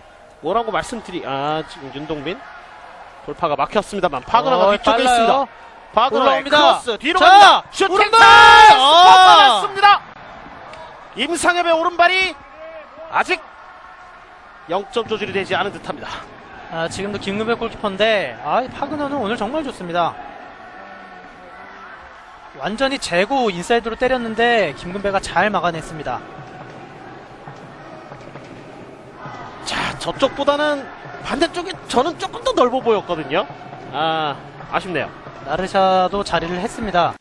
뭐라고 지금 윤동빈 돌파가 막혔습니다만 파그너가 뒤쪽에 빨라요. 있습니다. 파그너의 올라옵니다. 크로스 뒤로 자, 갑니다. 슈팅 오른발! 뻔뻔했습니다. 임상엽의 오른발이 아직 0점 조절이 되지 않은 듯합니다. 지금도 김근배 골키퍼인데 파그너는 오늘 정말 좋습니다. 완전히 재고 인사이드로 때렸는데 김근배가 잘 막아냈습니다. 자, 저쪽보다는 반대쪽이 저는 조금 더 넓어 보였거든요. 아쉽네요. 나르샤도 자리를 했습니다.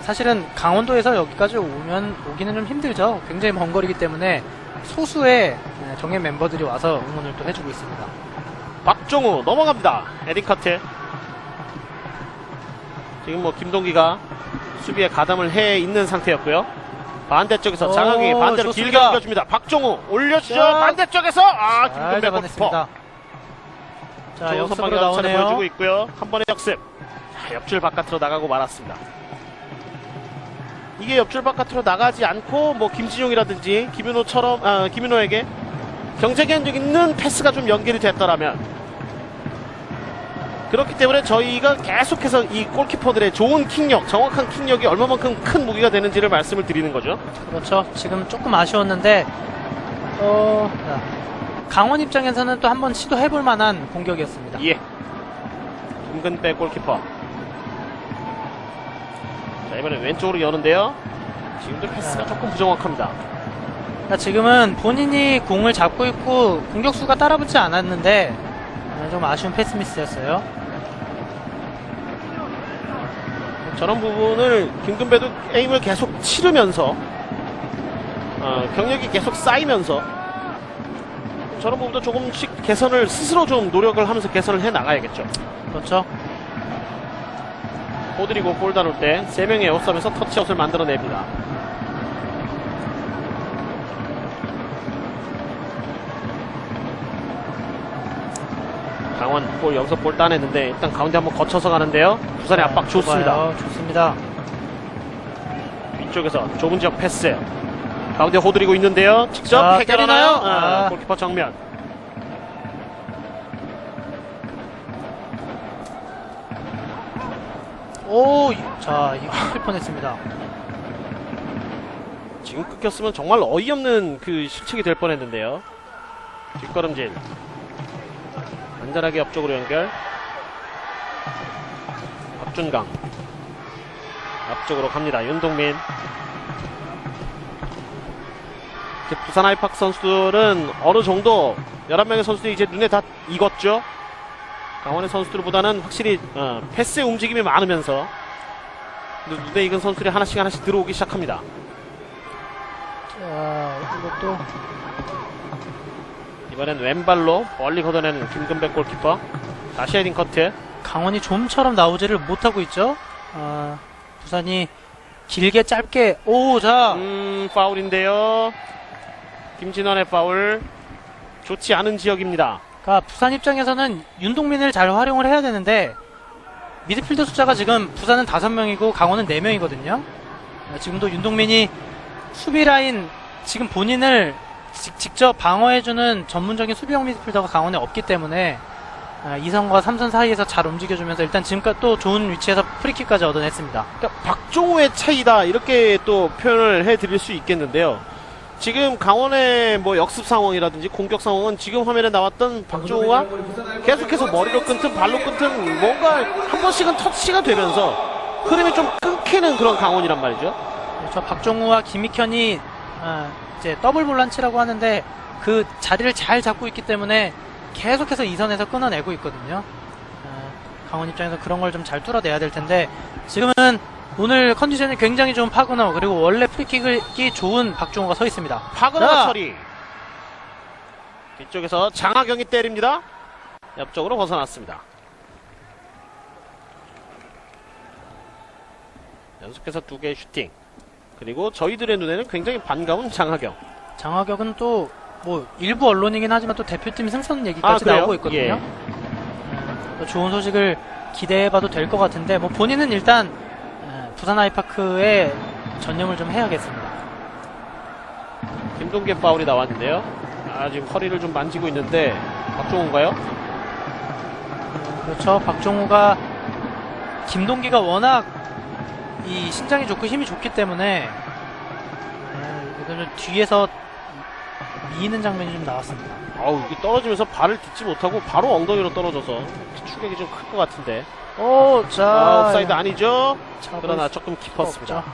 사실은 강원도에서 여기까지 오기는 좀 힘들죠. 굉장히 먼 거리기 때문에 소수의 정예 멤버들이 와서 응원을 또 해주고 있습니다. 박종우 넘어갑니다. 에딩 커트. 지금 뭐 김동기가 수비에 가담을 해 있는 상태였고요. 반대쪽에서 오, 장학이 반대로 길게 좋습니다. 올려줍니다. 박종우 올려주죠. 자. 반대쪽에서 잘 김근배 골키퍼. 잡아냈습니다. 자, 좋은 역습으로 선방의 연차를 보여주고 나오네요. 있고요. 한 번의 역습. 자, 옆줄 바깥으로 나가고 말았습니다. 이게 옆줄 바깥으로 나가지 않고 뭐 김진용이라든지 김윤호처럼 김윤호에게 경제견 있는 패스가 좀 연결이 됐더라면, 그렇기 때문에 저희가 계속해서 이 골키퍼들의 좋은 킥력, 정확한 킥력이 얼마만큼 큰 무기가 되는지를 말씀을 드리는 거죠. 그렇죠. 지금 조금 아쉬웠는데 자, 강원 입장에서는 또 한번 시도해볼 만한 공격이었습니다. 예. 김근배 골키퍼. 자, 이번엔 왼쪽으로 여는데요. 지금도 패스가 조금 부정확합니다. 그러니까 지금은 본인이 공을 잡고 있고 공격수가 따라붙지 않았는데 좀 아쉬운 패스 미스였어요. 저런 부분을 김근배도 에임을 계속 치르면서 경력이 계속 쌓이면서 저런 부분도 조금씩 개선을 스스로 좀 노력을 하면서 개선을 해 나가야겠죠. 그렇죠. 호드리고 볼 다룰 때 3명의 에어썸에서 터치아웃을 만들어냅니다. 강원 볼 여기서 볼 따냈는데 일단 가운데 한번 거쳐서 가는데요. 부산의 압박 좋습니다. 좋아요. 좋습니다. 위쪽에서 좁은 지역 패스. 가운데 호드리고 있는데요. 직접 자, 해결하나요? 때리나요? 골키퍼 정면. 자, 이거 끊길 뻔했습니다. 지금 끊겼으면 정말 어이없는 그 실책이 될 뻔했는데요. 뒷걸음질. 안전하게 옆쪽으로 연결. 박준강. 앞쪽으로 갑니다. 윤동민. 부산 아이파크 선수들은 어느 정도 11명의 선수들이 이제 눈에 다 익었죠. 강원의 선수들보다는 확실히 패스의 움직임이 많으면서 눈에 익은 선수들이 하나씩 들어오기 시작합니다. 자, 이것도 이번엔 왼발로 멀리 걷어내는 김근배 골키퍼. 다시 헤딩 커트. 강원이 좀처럼 나오지를 못하고 있죠. 부산이 길게 짧게 자 파울인데요. 김진원의 파울. 좋지 않은 지역입니다. 그러니까 부산 입장에서는 윤동민을 잘 활용을 해야 되는데 미드필더 숫자가 지금 부산은 5명이고 강원은 4명이거든요. 지금도 윤동민이 수비 라인 지금 본인을 직접 방어해주는 전문적인 수비형 미드필더가 강원에 없기 때문에 2선과 3선 사이에서 잘 움직여주면서 일단 지금까지 또 좋은 위치에서 프리킥까지 얻어냈습니다. 그러니까 박종우의 차이다 이렇게 또 표현을 해드릴 수 있겠는데요. 지금 강원의 뭐 역습 상황이라든지 공격 상황은 지금 화면에 나왔던 박종우가 계속해서 머리로 끊든 발로 끊든 뭔가 한 번씩은 터치가 되면서 흐름이 좀 끊기는 그런 강원이란 말이죠. 그렇죠. 박종우와 김익현이 이제 더블 볼란치라고 하는데 그 자리를 잘 잡고 있기 때문에 계속해서 2선에서 끊어내고 있거든요. 강원 입장에서 그런 걸 좀 잘 뚫어내야 될 텐데 지금은 오늘 컨디션이 굉장히 좋은 파그너 그리고 원래 프리킥이 좋은 박종호가 서 있습니다. 파그너 처리. 뒤쪽에서 장하경이 때립니다. 옆쪽으로 벗어났습니다. 연속해서 2개의 슈팅. 그리고 저희들의 눈에는 굉장히 반가운 장하경. 장하경은 또 뭐 일부 언론이긴 하지만 또 대표팀 승선 얘기까지 그래요? 나오고 있거든요. 예. 또 좋은 소식을 기대해봐도 될 것 같은데 뭐 본인은 일단 부산 아이파크에 전념을 좀 해야겠습니다. 김동계 파울이 나왔는데요. 지금 허리를 좀 만지고 있는데 박종호인가요? 그렇죠. 박종호가 김동기가 워낙 이 신장이 좋고 힘이 좋기 때문에 이거는 뒤에서 미는 장면이 좀 나왔습니다. 이게 떨어지면서 발을 딛지 못하고 바로 엉덩이로 떨어져서 충격이 좀 클 것 같은데. 자, 옵사이드 아니죠? 잡을 그러나 조금 깊었습니다. 없죠.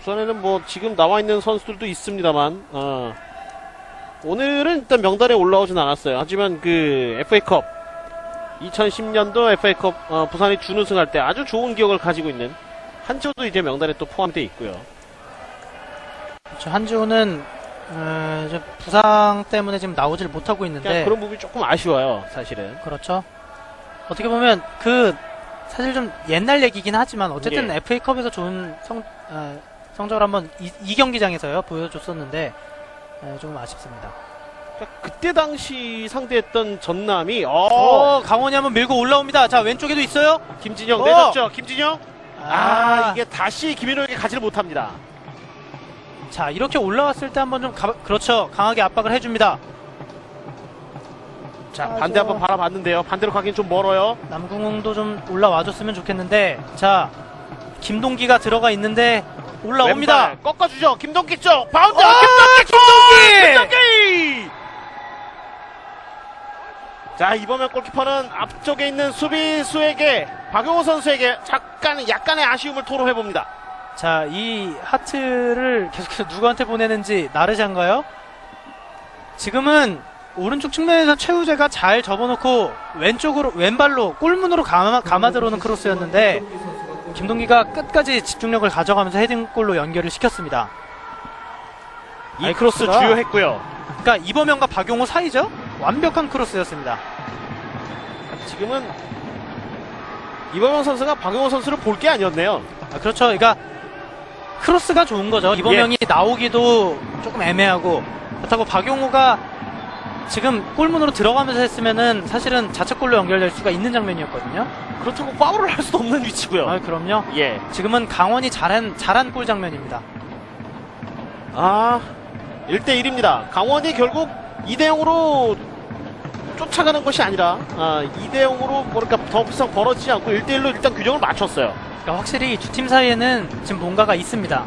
부산에는 뭐 지금 나와 있는 선수들도 있습니다만 오늘은 일단 명단에 올라오진 않았어요. 하지만 그 FA컵 2010년도 FA컵 부산이 준우승할 때 아주 좋은 기억을 가지고 있는 한지호도 이제 명단에 또 포함되어 있고요. 그렇죠. 한지호는 이제 부상 때문에 지금 나오질 못하고 있는데 그런 부분이 조금 아쉬워요, 사실은. 그렇죠. 어떻게 보면 사실 좀 옛날 얘기긴 하지만 어쨌든 예. FA컵에서 좋은 성적을 한번 이 경기장에서요 보여줬었는데 조금 아쉽습니다. 그때 당시 상대했던 전남이 강원이 한번 밀고 올라옵니다. 자, 왼쪽에도 있어요. 김진영 내줬죠. 김진영. 이게 이게 다시 김인호에게 가지를 못합니다. 자, 이렇게 올라왔을 때 한번 좀 그렇죠. 강하게 압박을 해줍니다. 자, 반대 한번 바라봤는데요. 반대로 가긴 좀 멀어요. 남궁웅도 좀 올라와줬으면 좋겠는데, 자, 김동기가 들어가 있는데 올라옵니다. 왼발 꺾어주죠. 김동기 쪽 바운드. 김동기. 자, 이번엔 골키퍼는 앞쪽에 있는 수비수에게 박용호 선수에게 약간의 아쉬움을 토로해 봅니다. 자, 이 하트를 계속해서 누구한테 보내는지 나르샤인가요? 지금은 오른쪽 측면에서 최우재가 잘 접어놓고 왼발로 골문으로 감아 들어오는 크로스였는데 김동기가 끝까지 집중력을 가져가면서 헤딩골로 연결을 시켰습니다. 이 크로스 주요했고요. 그러니까 이범현과 박용호 사이죠? 완벽한 크로스였습니다. 지금은 이범현 선수가 박용호 선수를 볼 게 아니었네요. 그렇죠. 그러니까 크로스가 좋은 거죠. 이범현이 나오기도 조금 애매하고 그렇다고 박용호가 지금 골문으로 들어가면서 했으면은 사실은 자책골로 연결될 수가 있는 장면이었거든요. 그렇다고 파울을 할 수도 없는 위치고요. 그럼요. 예. 지금은 강원이 잘한 골 장면입니다. 1대1입니다. 강원이 결국 2대0으로 쫓아가는 것이 아니라 2대0으로 뭐랄까 더 이상 벌어지지 않고 1대1로 일단 균형을 맞췄어요. 그러니까 확실히 두 팀 사이에는 지금 뭔가가 있습니다.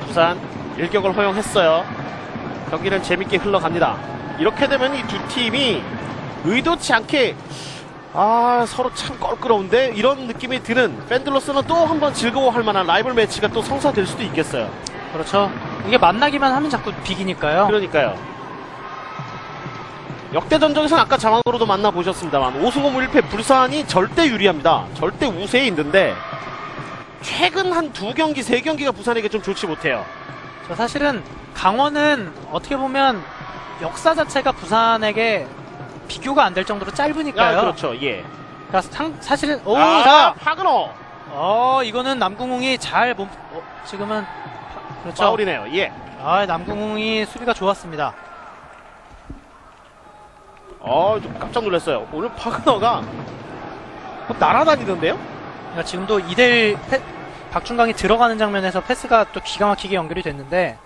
부산 일격을 허용했어요. 경기는 재밌게 흘러갑니다. 이렇게 되면 이 두 팀이 의도치 않게 서로 참 껄끄러운데 이런 느낌이 드는 팬들로서는 또 한 번 즐거워할 만한 라이벌 매치가 또 성사될 수도 있겠어요. 그렇죠. 이게 만나기만 하면 자꾸 비기니까요. 그러니까요. 역대 전적에서는 아까 자막으로도 만나보셨습니다만 5승 5무 1패 부산이 절대 유리합니다. 절대 우세에 있는데 최근 한 2경기 3경기가 부산에게 좀 좋지 못해요. 사실은 강원은 어떻게 보면 역사 자체가 부산에게 비교가 안 될 정도로 짧으니까요. 그렇죠. 예. 그러니까 사실은 파그너. 이거는 남궁웅이 지금은 그렇죠. 파울이네요. 예. 남궁웅이 수비가 좋았습니다. 좀 깜짝 놀랐어요. 오늘 파그너가 날아다니던데요? 그러니까 지금도 2대1 박준강이 들어가는 장면에서 패스가 또 기가 막히게 연결이 됐는데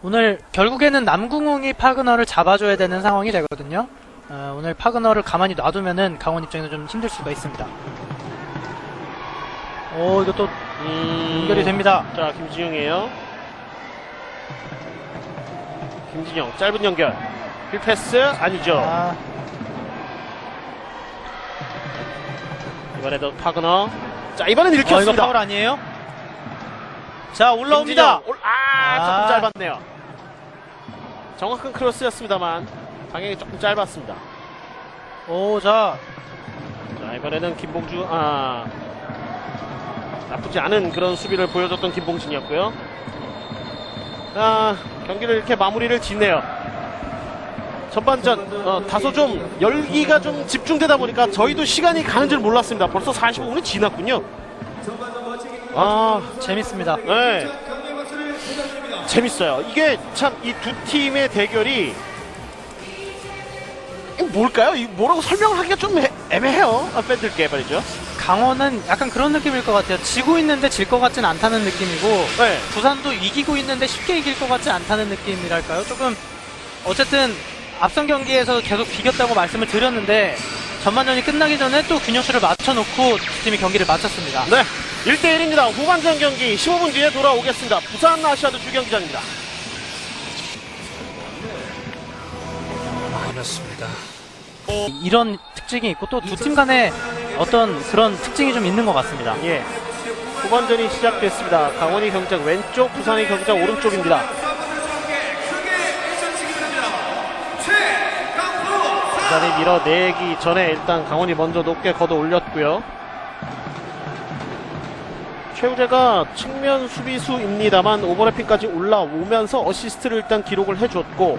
오늘 결국에는 남궁웅이 파그너를 잡아줘야 되는 상황이 되거든요. 오늘 파그너를 가만히 놔두면은 강원 입장에서 좀 힘들 수가 있습니다. 이것도 연결이 됩니다. 자, 김진영이에요. 김진영 짧은 연결. 힐패스 아니죠. 이번에도 파그너. 자, 이번엔 읽혔습니다. 이거 파울 아니에요? 자, 올라옵니다. 조금 짧았네요. 정확한 크로스였습니다만 방향이 조금 짧았습니다. 자, 이번에는 김봉주 나쁘지 않은 그런 수비를 보여줬던 김봉진이었고요. 경기를 이렇게 마무리를 짓네요. 전반전 다소 좀 열기가 좀 집중되다 보니까 저희도 시간이 가는 줄 몰랐습니다. 벌써 45분이 지났군요. 재밌습니다. 네. 재밌어요. 이게 참 이 두 팀의 대결이 뭘까요? 뭐라고 설명을 하기가 좀 애매해요. 팬들께 말이죠. 강원은 약간 그런 느낌일 것 같아요. 지고 있는데 질 것 같진 않다는 느낌이고 네. 부산도 이기고 있는데 쉽게 이길 것 같지 않다는 느낌이랄까요? 조금 어쨌든 앞선 경기에서 계속 비겼다고 말씀을 드렸는데 전반전이 끝나기 전에 또 균형수를 맞춰놓고 두 팀이 경기를 마쳤습니다. 네, 1대1입니다. 후반전 경기 15분 뒤에 돌아오겠습니다. 부산 아시아드 주경기장입니다. 그렇습니다. 이런 특징이 있고 또 두 팀 간에 어떤 그런 특징이 좀 있는 것 같습니다. 예, 후반전이 시작됐습니다. 강원이 경기장 왼쪽, 부산이 경기장 오른쪽입니다. 부산이 밀어내기 전에 일단 강원이 먼저 높게 걷어 올렸고요. 최우재가 측면 수비수입니다만 오버래핑까지 올라오면서 어시스트를 일단 기록을 해줬고,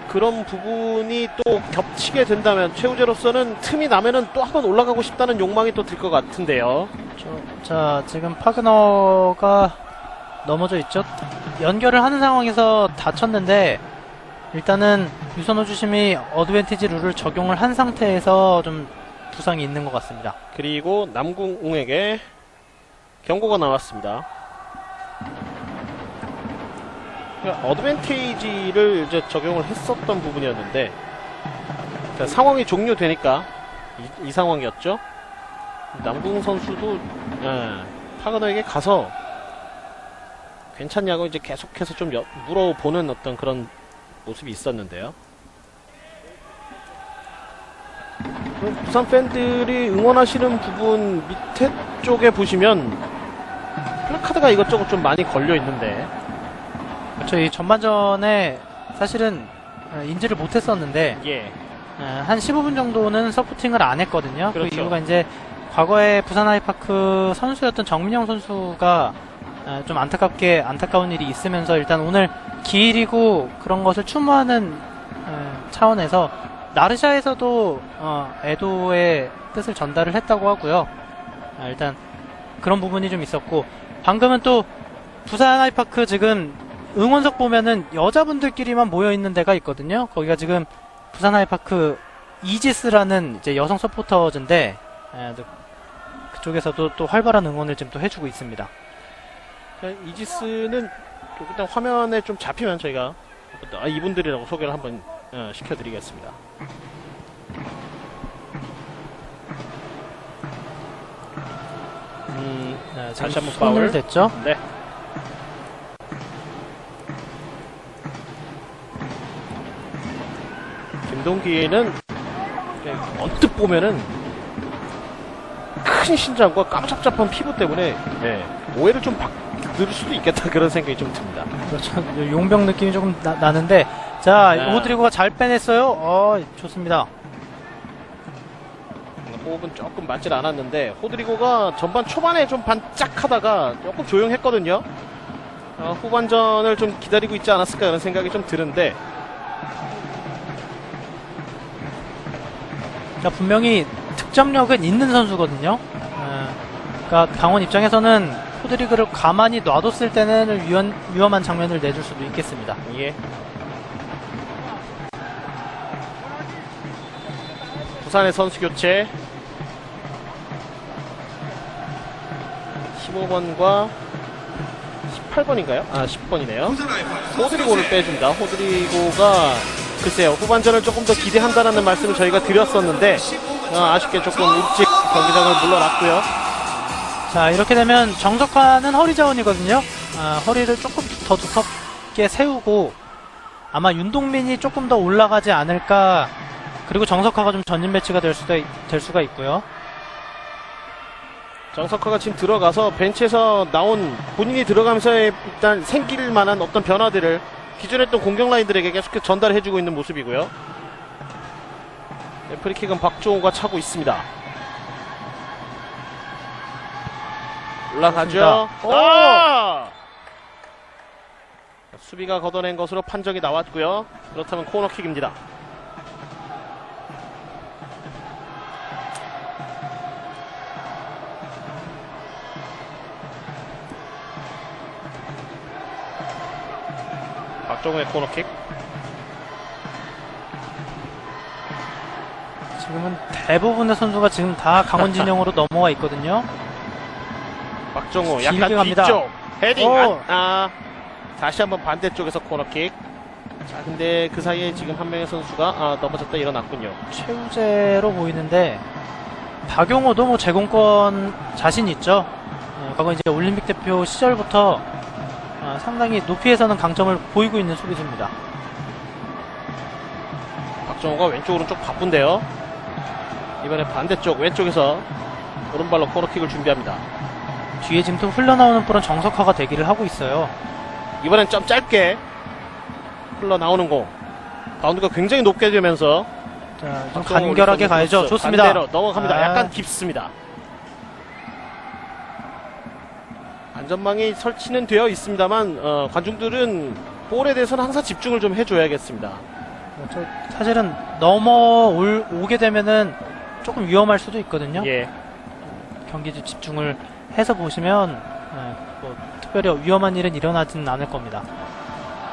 그런 부분이 또 겹치게 된다면 최우재로서는 틈이 나면은 또 한번 올라가고 싶다는 욕망이 또 들 것 같은데요. 자, 지금 파그너가 넘어져 있죠. 연결을 하는 상황에서 다쳤는데 일단은 유선호 주심이 어드밴티지 룰을 적용을 한 상태에서 좀 부상이 있는 것 같습니다. 그리고 남궁웅에게 경고가 나왔습니다. 어드밴티지를 이제 적용을 했었던 부분이었는데, 자, 상황이 종료되니까 이 상황이었죠. 남궁 선수도 파그너에게 가서 괜찮냐고 이제 계속해서 좀 물어보는 어떤 그런 모습이 있었는데요. 부산 팬들이 응원하시는 부분 밑에 쪽에 보시면 플래카드가 이것저것 좀 많이 걸려 있는데, 그렇죠. 이 전반전에 사실은 인지를 못했었는데 예, 한 15분 정도는 서포팅을 안 했거든요. 그렇죠. 그 이유가 이제 과거에 부산 아이파크 선수였던 정민영 선수가 좀 안타까운 일이 있으면서 일단 오늘 기일이고 그런 것을 추모하는 차원에서 나르샤에서도 애도의 뜻을 전달을 했다고 하고요. 일단 그런 부분이 좀 있었고, 방금은 또 부산 아이파크 지금 응원석 보면은 여자분들끼리만 모여 있는 데가 있거든요. 거기가 지금 부산 아이파크 이지스라는 이제 여성 서포터즈인데 그쪽에서도 또 활발한 응원을 지금 또 해주고 있습니다. 이지스는 일단 화면에 좀 잡히면 저희가 이분들이라고 소개를 한번 시켜드리겠습니다. 다시 한번 파울 됐죠? 네. 김동기는 언뜻 보면은 큰 신장과 깜짝잡한 피부 때문에 오해를 좀 받을 수도 있겠다, 그런 생각이 좀 듭니다. 그렇죠. 용병 느낌이 조금 나는데, 자, 네. 호드리고가 잘 빼냈어요. 좋습니다. 호흡은 조금 맞질 않았는데, 호드리고가 전반 초반에 좀 반짝하다가 조금 조용했거든요. 후반전을 좀 기다리고 있지 않았을까, 이런 생각이 좀 드는데, 자, 분명히 득점력은 있는 선수거든요. 그러니까 강원 입장에서는 호드리그를 가만히 놔뒀을 때는 위험한 장면을 내줄 수도 있겠습니다. 예. 부산의 선수 교체 15번과 18번인가요? 10번이네요. 호드리고를 빼줍니다. 호드리고가 글쎄요, 후반전을 조금 더 기대한다는 말씀을 저희가 드렸었는데 아쉽게 조금 일찍 경기장을 물러났고요. 자, 이렇게 되면 정석화는 허리 자원이거든요. 허리를 조금 더 두껍게 세우고 아마 윤동민이 조금 더 올라가지 않을까. 그리고 정석화가 좀 전진 배치가 될 수가 있고요. 정석화가 지금 들어가서 벤치에서 나온, 본인이 들어가면서 일단 생길 만한 어떤 변화들을 기존에 했던 공격 라인들에게 계속 전달해주고 있는 모습이고요. 프리킥은 박종호가 차고 있습니다. 올라가죠. 수비가 걷어낸 것으로 판정이 나왔고요. 그렇다면 코너킥입니다. 박정우의 코너킥. 지금은 대부분의 선수가 지금 다 강원 진영으로 넘어와 있거든요. 박정우 길게 약간 갑니다. 뒤쪽 헤딩. 오. 다시 한번 반대쪽에서 코너킥. 자, 근데 그 사이에 지금 한 명의 선수가 넘어졌다 일어났군요. 최우재로 보이는데 박용호도 뭐 제공권 자신 있죠. 과거 이제 올림픽 대표 시절부터 상당히 높이에서는 강점을 보이고 있는 수비수입니다. 박정우가 왼쪽 오른쪽 바쁜데요. 이번에 반대쪽 왼쪽에서 오른발로 코너킥을 준비합니다. 뒤에 지금 또 흘러나오는 볼은 정석화가 대기를 하고 있어요. 이번엔 좀 짧게 흘러나오는 공. 바운드가 굉장히 높게 되면서 자, 좀 간결하게 가야죠. 좋습니다. 반대로 넘어갑니다. 약간 깊습니다. 안전망이 설치는 되어 있습니다만 관중들은 볼에 대해서는 항상 집중을 좀 해줘야겠습니다. 사실은 오게 되면은 조금 위험할 수도 있거든요. 예. 경기 집중을 해서 보시면 뭐 특별히 위험한 일은 일어나지는 않을 겁니다.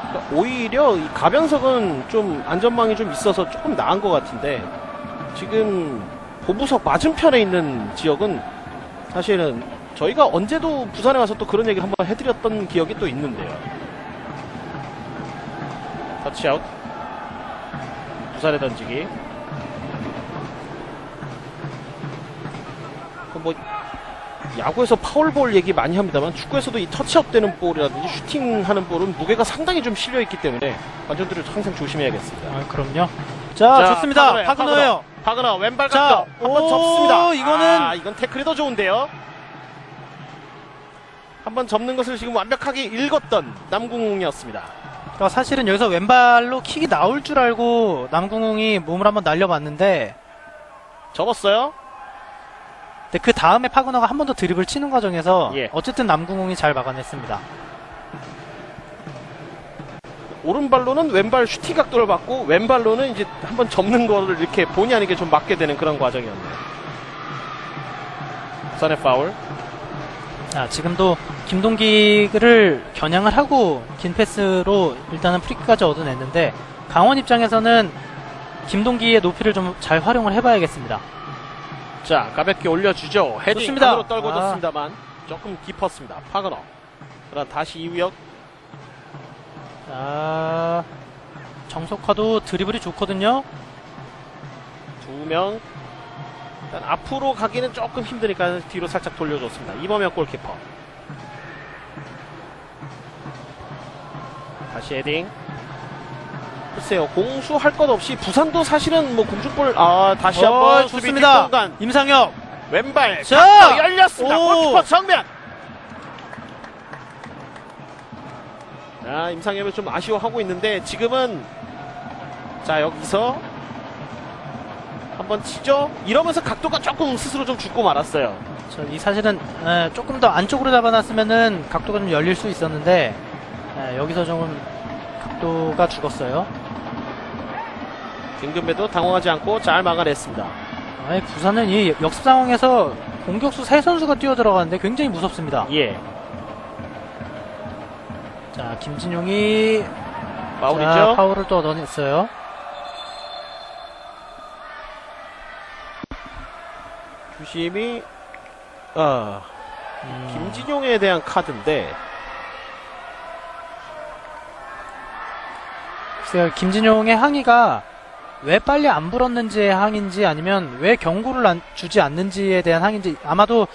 그러니까 오히려 이 가변석은 좀 안전망이 좀 있어서 조금 나은 것 같은데 지금 보부석 맞은편에 있는 지역은 사실은 저희가 언제도 부산에 와서 또 그런 얘기를 한번 해드렸던 기억이 또 있는데요. 터치아웃. 부산에 던지기. 뭐 야구에서 파울볼 얘기 많이 합니다만 축구에서도 이 터치아웃 되는 볼이라든지 슈팅하는 볼은 무게가 상당히 좀 실려있기 때문에 관중들을 항상 조심해야겠습니다. 그럼요. 자, 좋습니다. 파그너예요. 파그너 왼발 각도 한번 접습니다. 이건 태클이 더 좋은데요. 한번 접는 것을 지금 완벽하게 읽었던 남궁웅이었습니다. 그러니까 사실은 여기서 왼발로 킥이 나올 줄 알고 남궁웅이 몸을 한번 날려봤는데 접었어요. 근데 그 다음에 파그너가 한 번 더 드립을 치는 과정에서 예. 어쨌든 남궁웅이 잘 막아냈습니다. 오른발로는 왼발 슈팅 각도를 받고 왼발로는 이제 한번 접는 거를 이렇게 본의 아니게 좀 맞게 되는 그런 과정이었네요. 부산의 파울. 자, 지금도 김동기를 겨냥을 하고 긴 패스로 일단은 프리킥까지 얻어냈는데 강원 입장에서는 김동기의 높이를 좀 잘 활용을 해봐야겠습니다. 자, 가볍게 올려주죠. 헤딩 좋습니다. 안으로 떨궈졌습니다만 조금 깊었습니다. 파그너. 그러나 다시 이우혁. 자, 정석화도 드리블이 좋거든요. 두 명. 일단 앞으로 가기는 조금 힘드니까 뒤로 살짝 돌려줬습니다. 이범현 골키퍼. 다시 헤딩. 글쎄요, 공수할 것 없이 부산도 사실은 뭐 공중볼 다시 한번 좋습니다. 공간. 임상혁 왼발 자! 각도 열렸습니다. 오! 골키퍼 정면. 자, 임상혁이 좀 아쉬워하고 있는데 지금은 자, 여기서 한번 치죠. 이러면서 각도가 조금 스스로 좀 죽고 말았어요. 이 사실은 조금 더 안쪽으로 잡아놨으면은 각도가 좀 열릴 수 있었는데 여기서 좀 각도가 죽었어요. 김금배도 당황하지 않고 잘 막아냈습니다. 부산은 이 역습 상황에서 공격수 3선수가 뛰어들어가는데 굉장히 무섭습니다. 예. 자, 김진용이 파울이죠. 자, 파울을 또 얻어냈어요. 주심이 김진용에 대한 카드인데 글쎄요, 김진용의 항의가 왜 빨리 안 불었는지의 항인지 아니면 왜 경고를 주지 않는지에 대한 항인지 아마도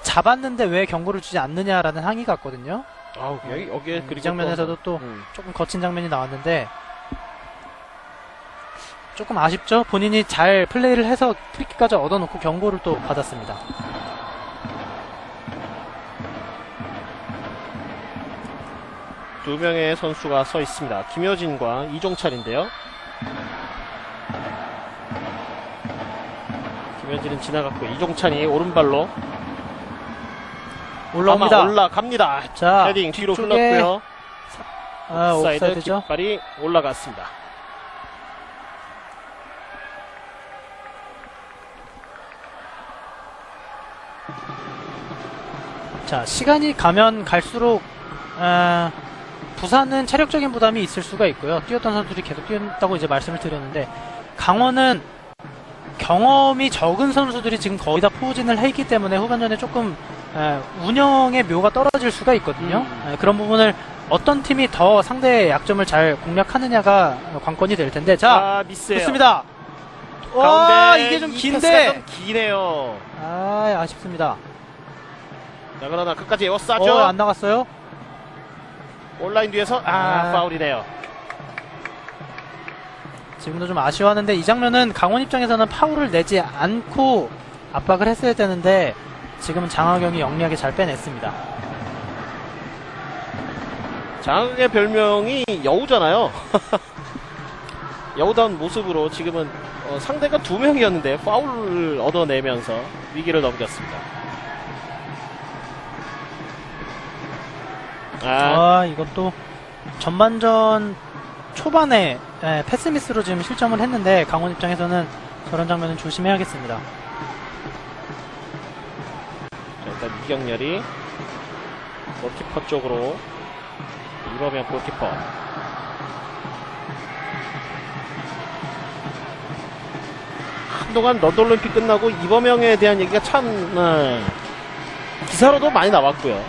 잡았는데 왜 경고를 주지 않느냐라는 항의 같거든요. 여기에 이 장면에서도 또 조금 거친 장면이 나왔는데 조금 아쉽죠? 본인이 잘 플레이를 해서 프리킥까지 얻어놓고 경고를 또 받았습니다. 두 명의 선수가 서 있습니다. 김효진과 이종찬인데요. 김효진은 지나갔고 이종찬이 오른발로 올라옵니다. 올라갑니다. 자, 헤딩 뒤로 뒤쪽에 흘렀고요. 옵사이드 옵사이드죠. 깃발이 올라갔습니다. 자, 시간이 가면 갈수록 부산은 체력적인 부담이 있을 수가 있고요. 뛰었던 선수들이 계속 뛰었다고 이제 말씀을 드렸는데 강원은 경험이 적은 선수들이 지금 거의 다 포진을 했기 때문에 후반전에 조금 운영의 묘가 떨어질 수가 있거든요. 그런 부분을 어떤 팀이 더 상대의 약점을 잘 공략하느냐가 관건이 될 텐데 자, 미스예요. 좋습니다. 가운데 이게 좀 이 긴데 패스가 좀 기네요. 아쉽습니다. 자, 그러나 끝까지 에워싸죠. 안 나갔어요? 온라인 뒤에서 파울이네요. 지금도 좀 아쉬워하는데 이 장면은 강원 입장에서는 파울을 내지 않고 압박을 했어야 되는데 지금은 장하경이 영리하게 잘 빼냈습니다. 장하경의 별명이 여우잖아요. 여우다운 모습으로 지금은 상대가 2명이었는데 파울을 얻어내면서 위기를 넘겼습니다. 이것도 전반전 초반에 패스미스로 지금 실점을 했는데 강원 입장에서는 저런 장면은 조심해야겠습니다. 자, 일단 이경렬이 골키퍼 쪽으로 이범영 골키퍼. 한동안 런던올림픽 끝나고 이범영에 대한 얘기가 참 기사로도 많이 나왔고요.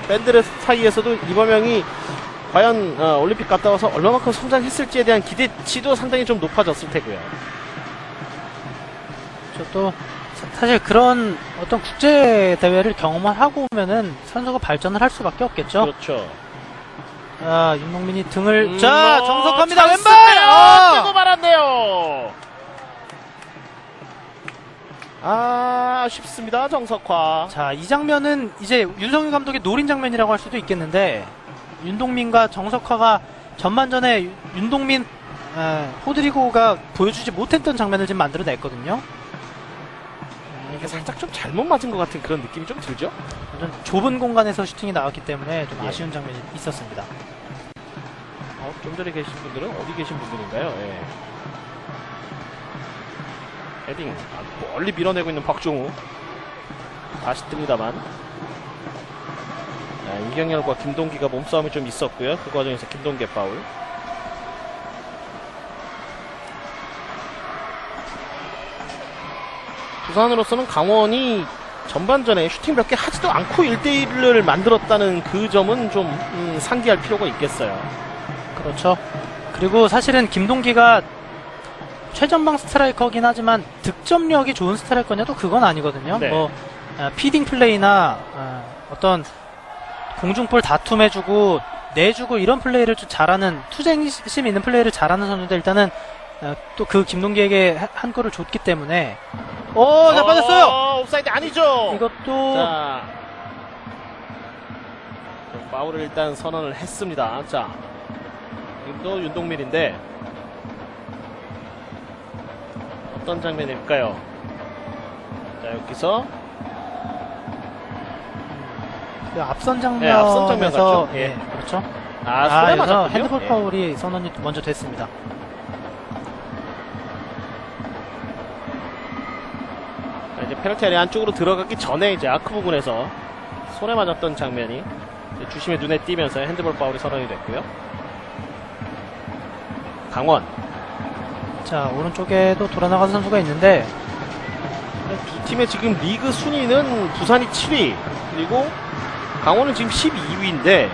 팬들 사이에서도 이범영이 과연 올림픽 갔다 와서 얼마만큼 성장했을지에 대한 기대치도 상당히 좀 높아졌을 테고요. 또 사실 그런 어떤 국제 대회를 경험을 하고 오면은 선수가 발전을 할 수밖에 없겠죠. 그렇죠. 자, 윤동민이 등을 정석합니다. 왼발! 빼고 말았네요. 아쉽습니다. 정석화. 자, 이 장면은 이제 윤성윤 감독의 노린 장면이라고 할 수도 있겠는데 윤동민과 정석화가 전반전에 윤동민, 호드리고가 보여주지 못했던 장면을 지금 만들어냈거든요. 이게 살짝 좀 잘못 맞은 것 같은 그런 느낌이 좀 들죠? 완전 좁은 공간에서 슈팅이 나왔기 때문에 좀 예. 아쉬운 장면이 있었습니다. 좀 전에 계신 분들은 어디 계신 분들인가요? 예. 헤딩 멀리 밀어내고 있는 박종우. 다시 뜹니다만. 이경렬과 김동기가 몸싸움이 좀 있었고요. 그 과정에서 김동기의 파울. 부산으로서는 강원이 전반전에 슈팅 몇 개 하지도 않고 1대1을 만들었다는 그 점은 좀 상기할 필요가 있겠어요. 그렇죠. 그리고 사실은 김동기가 최전방 스트라이커긴 하지만 득점력이 좋은 스트라이커냐도 그건 아니거든요. 네. 피딩 플레이나 어떤 공중볼 다툼해주고 내주고 이런 플레이를 좀 잘하는, 투쟁심 있는 플레이를 잘하는 선수인데 일단은 또 그 김동기에게 한 골을 줬기 때문에 잘 빠졌어요. 옵사이드 아니죠. 이것도 자, 파울을 일단 선언을 했습니다. 자, 지금도 윤동민인데 어떤 장면일까요? 자, 여기서 그 앞선 장면에서 네, 앞선 장면 같죠? 예. 그렇죠. 손에 여기서 맞았군요. 핸드볼 예. 파울이 선언이 먼저 됐습니다. 자, 이제 페널티 아래 안쪽으로 들어가기 전에 이제 아크 부분에서 손에 맞았던 장면이 주심의 눈에 띄면서 핸드볼 파울이 선언이 됐고요. 강원. 자, 오른쪽에도 돌아나가는 선수가 있는데 두 팀의 지금 리그 순위는 부산이 7위, 그리고 강원은 지금 12위인데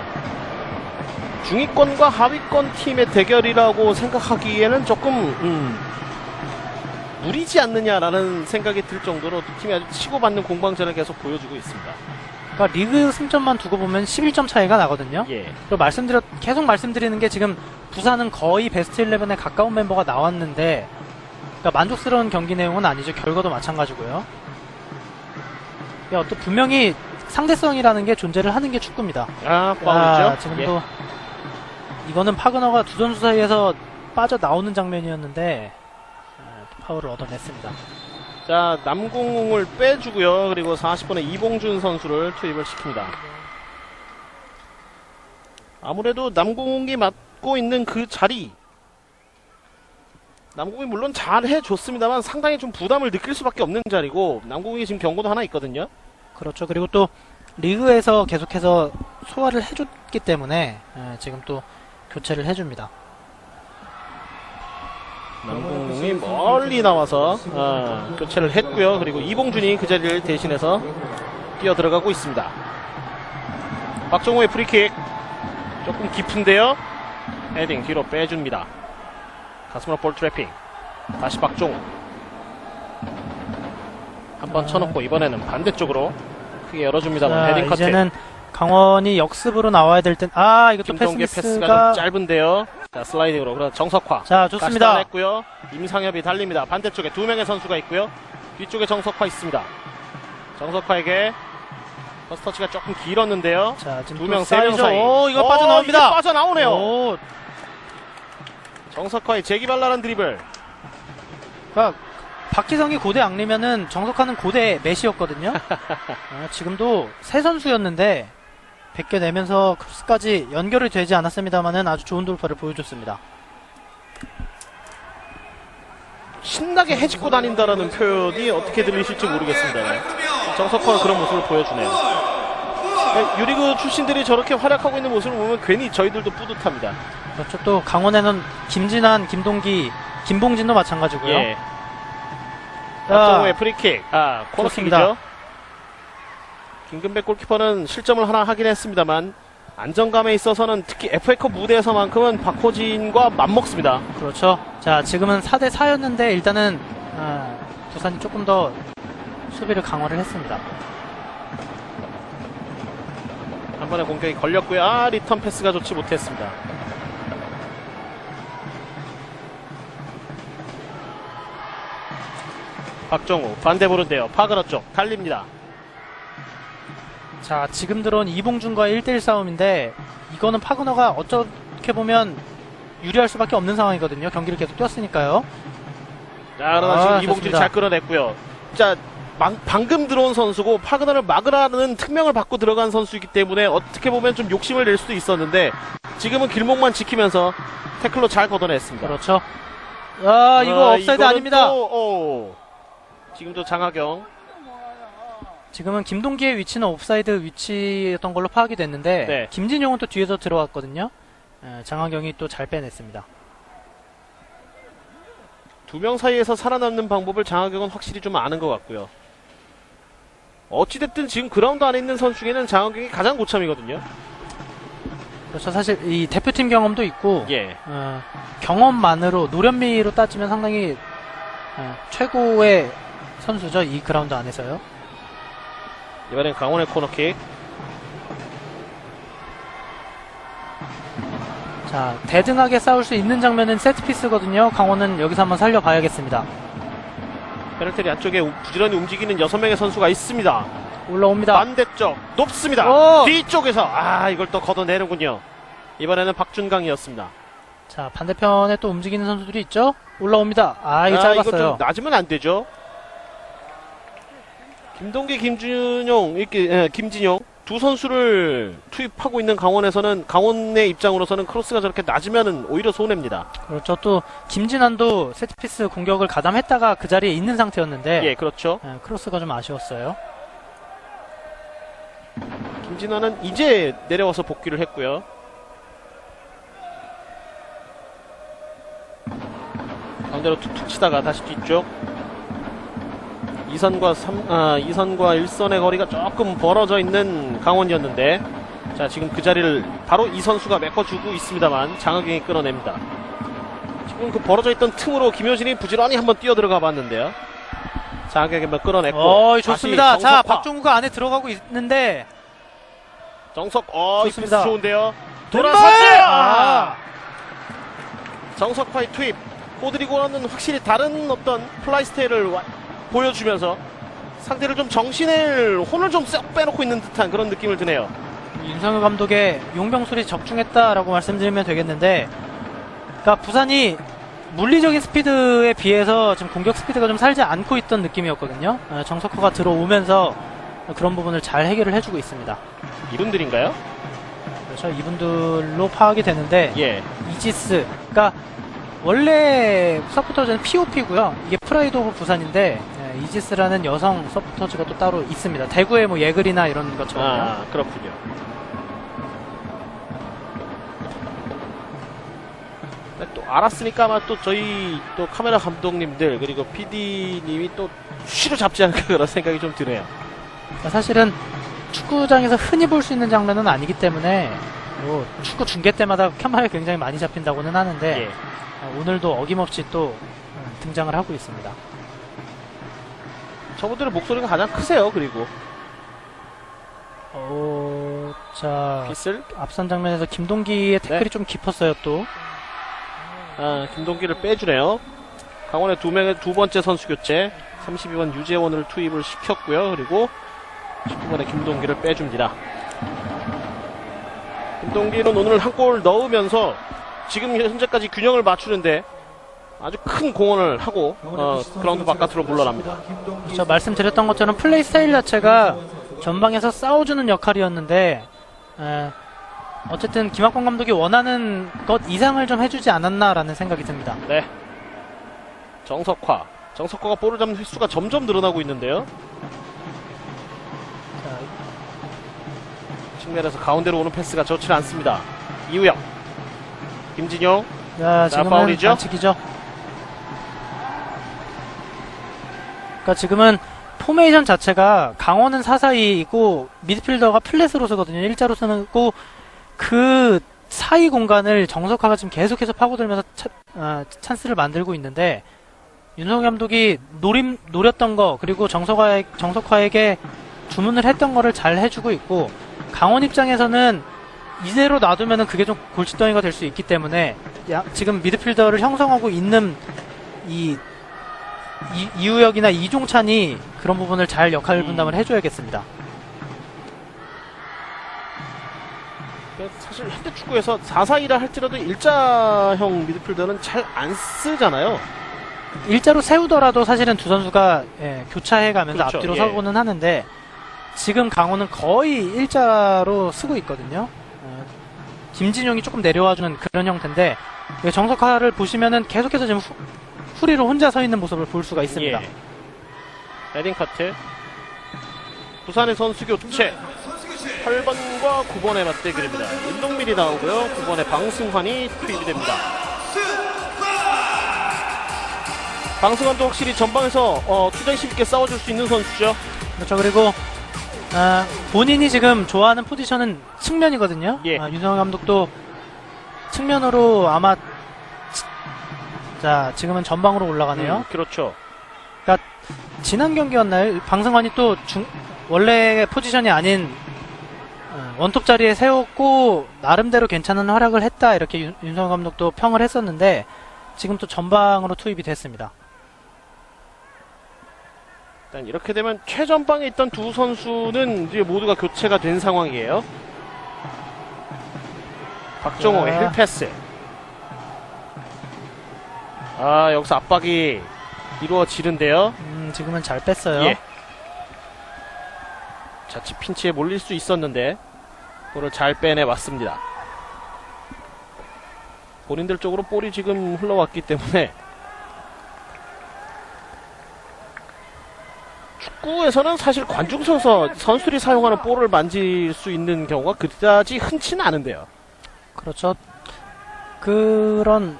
중위권과 하위권 팀의 대결이라고 생각하기에는 조금 무리지 않느냐라는 생각이 들 정도로 두 팀이 아주 치고받는 공방전을 계속 보여주고 있습니다. 그러니까 리그 승점만 두고 보면 11점 차이가 나거든요. 예. 그리고 계속 말씀드리는 게 지금 부산은 거의 베스트 11에 가까운 멤버가 나왔는데 그러니까 만족스러운 경기 내용은 아니죠. 결과도 마찬가지고요. 또 분명히 상대성이라는 게 존재를 하는 게 축구입니다. 파울이죠. 지금도 이거는 파그너가 두 선수 사이에서 빠져나오는 장면이었는데 파울을 얻어냈습니다. 자, 남궁웅을 빼주고요. 그리고 40분에 이봉준 선수를 투입을 시킵니다. 아무래도 남궁웅이 맡고 있는 그 자리, 남궁웅이 물론 잘 해줬습니다만 상당히 좀 부담을 느낄 수밖에 없는 자리고, 남궁웅이 지금 경고도 하나 있거든요. 그렇죠. 그리고 또 리그에서 계속해서 소화를 해줬기 때문에 지금 또 교체를 해줍니다. 남궁웅이 멀리 나와서 교체를 했고요. 그리고 이봉준이 그 자리를 대신해서 뛰어들어가고 있습니다. 박정호의 프리킥 조금 깊은데요. 헤딩 뒤로 빼줍니다. 가슴으로 볼 트래핑. 다시 박정호. 한번 쳐놓고 이번에는 반대쪽으로 크게 열어줍니다만 헤딩 커트. 이제는 강원이 역습으로 나와야 될 땐 이것도 김동계 패스가 패스가 좀 짧은데요. 자, 슬라이딩으로. 그러나 정석화. 자, 좋습니다. 했고요. 임상엽이 달립니다. 반대쪽에 두 명의 선수가 있고요. 뒤쪽에 정석화 있습니다. 정석화에게 퍼스터치가 조금 길었는데요. 자, 지금 두 명, 또 세 명 사이죠. 사이. 이거 빠져나옵니다. 이게 빠져나오네요. 오, 정석화의 재기발랄한 드리블. 그러니까 박지성이 고대 앙리면은 정석하는 고대 메시였거든요. 지금도 세 선수였는데 벗겨내면서 크로스까지 연결이 되지 않았습니다만은 아주 좋은 돌파를 보여줬습니다. 신나게 해집고 다닌다라는 표현이 어떻게 들리실지 모르겠습니다. 정석화가 그런 모습을 보여주네요. 유리그 출신들이 저렇게 활약하고 있는 모습을 보면 괜히 저희들도 뿌듯합니다. 그렇죠. 또 강원에는 김진환, 김동기, 김봉진도 마찬가지고요. 예. 박정우의 프리킥, 코너킥이죠. 김근백 골키퍼는 실점을 하나 하긴 했습니다만 안정감에 있어서는 특히 FA컵 무대에서만큼은 박호진과 맞먹습니다. 그렇죠. 자, 지금은 4대 4였는데 일단은 부산이 조금 더 수비를 강화를 했습니다. 한 번의 공격이 걸렸고요. 리턴 패스가 좋지 못했습니다. 박정우 반대보는데요. 파그너 쪽 달립니다. 자, 지금 들어온 이봉준과 1대1 싸움인데 이거는 파그너가 어떻게 보면 유리할 수밖에 없는 상황이거든요. 경기를 계속 뛰었으니까요. 자, 그러나 지금 이봉준이 좋습니다. 잘 끌어냈고요. 자, 방금 들어온 선수고 파그너를 막으라는 특명을 받고 들어간 선수이기 때문에 어떻게 보면 좀 욕심을 낼 수도 있었는데 지금은 길목만 지키면서 태클로 잘 걷어냈습니다. 그렇죠. 이거 업사이드 이거는 아닙니다. 지금도 장하경. 지금은 김동기의 위치는 옵사이드 위치였던 걸로 파악이 됐는데 네. 김진용은 또 뒤에서 들어왔거든요. 장하경이 또 잘 빼냈습니다. 두 명 사이에서 살아남는 방법을 장하경은 확실히 좀 아는 것 같고요. 어찌됐든 지금 그라운드 안에 있는 선수 중에는 장하경이 가장 고참이거든요. 그렇죠. 사실 이 대표팀 경험도 있고 예. 경험만으로 노련미로 따지면 상당히 최고의 선수죠. 이 그라운드 안에서요. 이번엔 강원의 코너킥. 자, 대등하게 싸울 수 있는 장면은 세트피스거든요. 강원은 여기서 한번 살려봐야겠습니다. 페널티 안쪽에 부지런히 움직이는 6명의 선수가 있습니다. 올라옵니다. 반대쪽 높습니다. 오! 뒤쪽에서 이걸 또 걷어내는군요. 이번에는 박준강이었습니다. 자, 반대편에 또 움직이는 선수들이 있죠. 올라옵니다. 이거 이거 짧았어요. 좀 낮으면 안 되죠. 김동기, 김준용, 김진용 두 선수를 투입하고 있는 강원에서는 강원의 입장으로서는 크로스가 저렇게 낮으면 오히려 손해입니다. 그렇죠. 또 김진환도 세트피스 공격을 가담했다가 그 자리에 있는 상태였는데 예, 그렇죠. 크로스가 좀 아쉬웠어요. 김진환은 이제 내려와서 복귀를 했고요. 가운데로 툭툭 치다가 다시 뒤쪽. 이선과 1선의 거리가 조금 벌어져 있는 강원이었는데, 자, 지금 그 자리를 바로 이 선수가 메꿔주고 있습니다만 장하경이 끌어냅니다. 지금 그 벌어져 있던 틈으로 김효진이 부지런히 한번 뛰어들어가 봤는데요. 장하경이 한번 끌어냈고. 좋습니다. 자, 정석화. 박종구가 안에 들어가고 있는데 이 패스 좋습니다. 좋은데요. 왼발! 돌아섰어요. 정석화의 투입. 호드리고와는 확실히 다른 어떤 플라이 스타일을 보여주면서 상대를 좀 정신을 혼을 좀 쏙 빼놓고 있는 듯한 그런 느낌을 드네요. 윤성효 감독의 용병술이 적중했다라고 말씀드리면 되겠는데, 그러니까 부산이 물리적인 스피드에 비해서 지금 공격 스피드가 좀 살지 않고 있던 느낌이었거든요. 정석호가 들어오면서 그런 부분을 잘 해결을 해주고 있습니다. 이분들인가요? 그렇죠. 이분들로 파악이 되는데, 예. 이지스, 그러니까 원래 서포터즈는 POP고요. 이게 프라이드 오브 부산인데 이지스라는 여성 서포터즈가 또 따로 있습니다. 대구의 뭐 예글이나 이런 것처럼요. 그렇군요. 또 알았으니까 아마 또 저희 또 카메라 감독님들 그리고 PD님이 또 쉬로 잡지 않을까 그런 생각이 좀 드네요. 그러니까 사실은 축구장에서 흔히 볼 수 있는 장면은 아니기 때문에 뭐 축구 중계 때마다 카메라에 굉장히 많이 잡힌다고는 하는데 예. 오늘도 어김없이 또 등장을 하고 있습니다. 저분들의 목소리가 가장 크세요. 그리고 자, 빗을 앞선 장면에서 김동기의 태클이 네. 좀 깊었어요. 또 김동기를 빼주네요. 강원의 두 번째 선수 교체 32번 유재원을 투입을 시켰고요. 그리고 19번에 김동기를 빼줍니다. 김동기는 오늘 한 골 넣으면서 지금 현재까지 균형을 맞추는데 아주 큰 공헌을 하고 그라운드 바깥으로 물러납니다. 저 말씀드렸던 것처럼 플레이 스타일 자체가 전방에서 싸워주는 역할이었는데 어쨌든 김학범 감독이 원하는 것 이상을 좀 해주지 않았나라는 생각이 듭니다. 네. 정석화가 볼을 잡는 횟수가 점점 늘어나고 있는데요. 자, 측면에서 가운데로 오는 패스가 좋지 않습니다. 이우영, 김진용. 자, 지금은 파울이죠? 반칙이죠. 그러니까 지금은 포메이션 자체가 강원은 4-4-2이고 미드필더가 플랫으로 쓰거든요. 일자로 쓰고 그 사이 공간을 정석화가 지금 계속해서 파고들면서 찬스를 만들고 있는데 윤성호 감독이 노렸던 거 그리고 정석화에게 주문을 했던 거를 잘 해주고 있고 강원 입장에서는 이대로 놔두면은 그게 좀 골칫덩이가 될 수 있기 때문에 지금 미드필더를 형성하고 있는 이우혁이나 이종찬이 그런 부분을 잘 역할 분담을 해줘야겠습니다. 사실 현대 축구에서 4-4-2라 할지라도 일자형 미드필더는 잘 안 쓰잖아요. 일자로 세우더라도 사실은 두 선수가 교차해가면서 그렇죠, 앞뒤로 예. 서고는 하는데 지금 강호는 거의 일자로 쓰고 있거든요. 김진용이 조금 내려와주는 그런 형태인데 정석화를 보시면은 계속해서 지금 후리로 혼자 서 있는 모습을 볼 수가 있습니다. 예. 헤딩 커트. 부산의 선수 교체. 8번과 9번의 맞대결입니다. 윤동민이 나오고요. 9번의 방승환이 투입이 됩니다. 방승환도 확실히 전방에서 투쟁심 있게 싸워줄 수 있는 선수죠. 그렇죠. 그리고 본인이 지금 좋아하는 포지션은 측면이거든요. 예. 윤성호 감독도 측면으로 아마 자 지금은 전방으로 올라가네요. 그렇죠. 지난 경기였나요? 방승환이 또 원래 포지션이 아닌 원톱 자리에 세웠고 나름대로 괜찮은 활약을 했다 이렇게 윤성호 감독도 평을 했었는데 지금 또 전방으로 투입이 됐습니다. 일단 이렇게 되면 최전방에 있던 두 선수는 이제 모두가 교체가 된 상황이에요. 박종호의 힐패스. 여기서 압박이 이루어지는데요. 지금은 잘 뺐어요. 예. 자칫 핀치에 몰릴 수 있었는데 볼을 잘 빼내왔습니다. 본인들 쪽으로 볼이 지금 흘러왔기 때문에 축구에서는 사실 관중석에서 선수들이 사용하는 볼을 만질 수 있는 경우가 그다지 흔치는 않은데요. 그렇죠. 그런